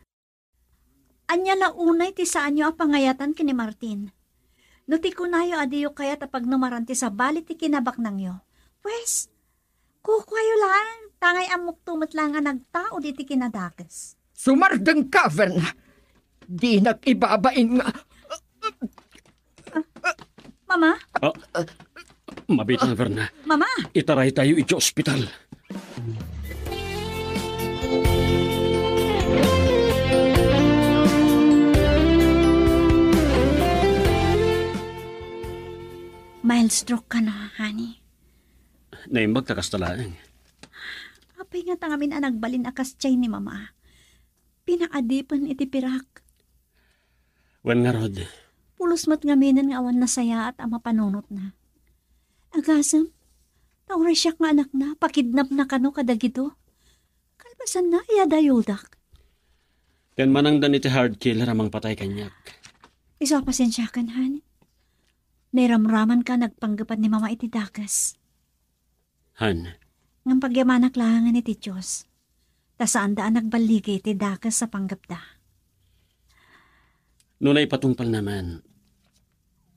Anya la unay ti saan nyo a pangayatan kini Martin. No ti kunayo adiyo kaya tapag numaranti sa balit ti kinabak nang yo. Pwes, kukwayo lang. Tangay amok tumot lang nga nagtao di ti kinadakas. Sumardeng ka, Verna. Di nag-ibabain nga. Mama? Mabit na, Verna. Mama? Itaray tayo iti ospital. Mild stroke ka na, honey. Naimbag takastalaan. Apay nga tangamin ang nagbalin akas chay ni Mama. Pinaadipan iti pirak. Wan nga rod. Pulos mat ngaminan nga awan na saya at ama panunot na. Agasam, taura siya nga anak na, pakidnap na kano kadagito. Kalbasan na, iyadayudak. Yan manang dan iti hard killer amang patay kanyak. Isa pasensya kan, han. Neramraman ka nagpanggapat ni Mama iti dakas. Han. Ngang pagyamanak lahangan iti Diyos. Tasaan daan nagbaligay iti dakas sa panggapda. Nunay patungpal naman,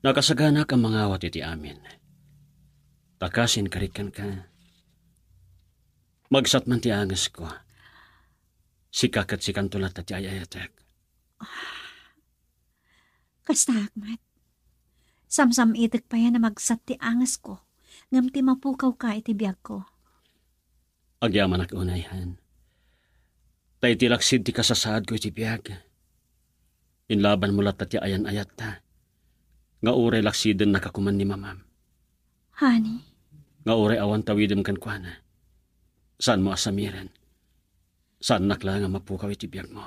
nakasagana ka mga awat iti amin. Takasin karikan ka. Magsat man ti angas ko. Sikak at sikan tulat at ayayatek. Kasta Ahmad. Samsam itik pa yan na magsat ti angas ko. Ngam ti mapukaw ka iti biyag ko. Agyaman ak unayhan. Tay tilaksid ti kasasaad ko iti biyag. Inlaban mo latat ti ayan-ayat ta. Nga uray laksiden nakakuman ni Mamam. Honey? Nga uray awan tawidem kan kwa na. Saan mo asamiran? Saan nakla nga mapukaw iti biyag mo?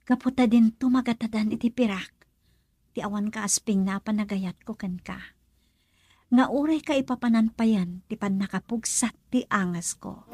Kaputa din tumagatadan iti pirak. Ti awan ka asping na panagayat ko kan ka. Nga uray ka ipapananpayan ti pan nakapugsat ti angas ko.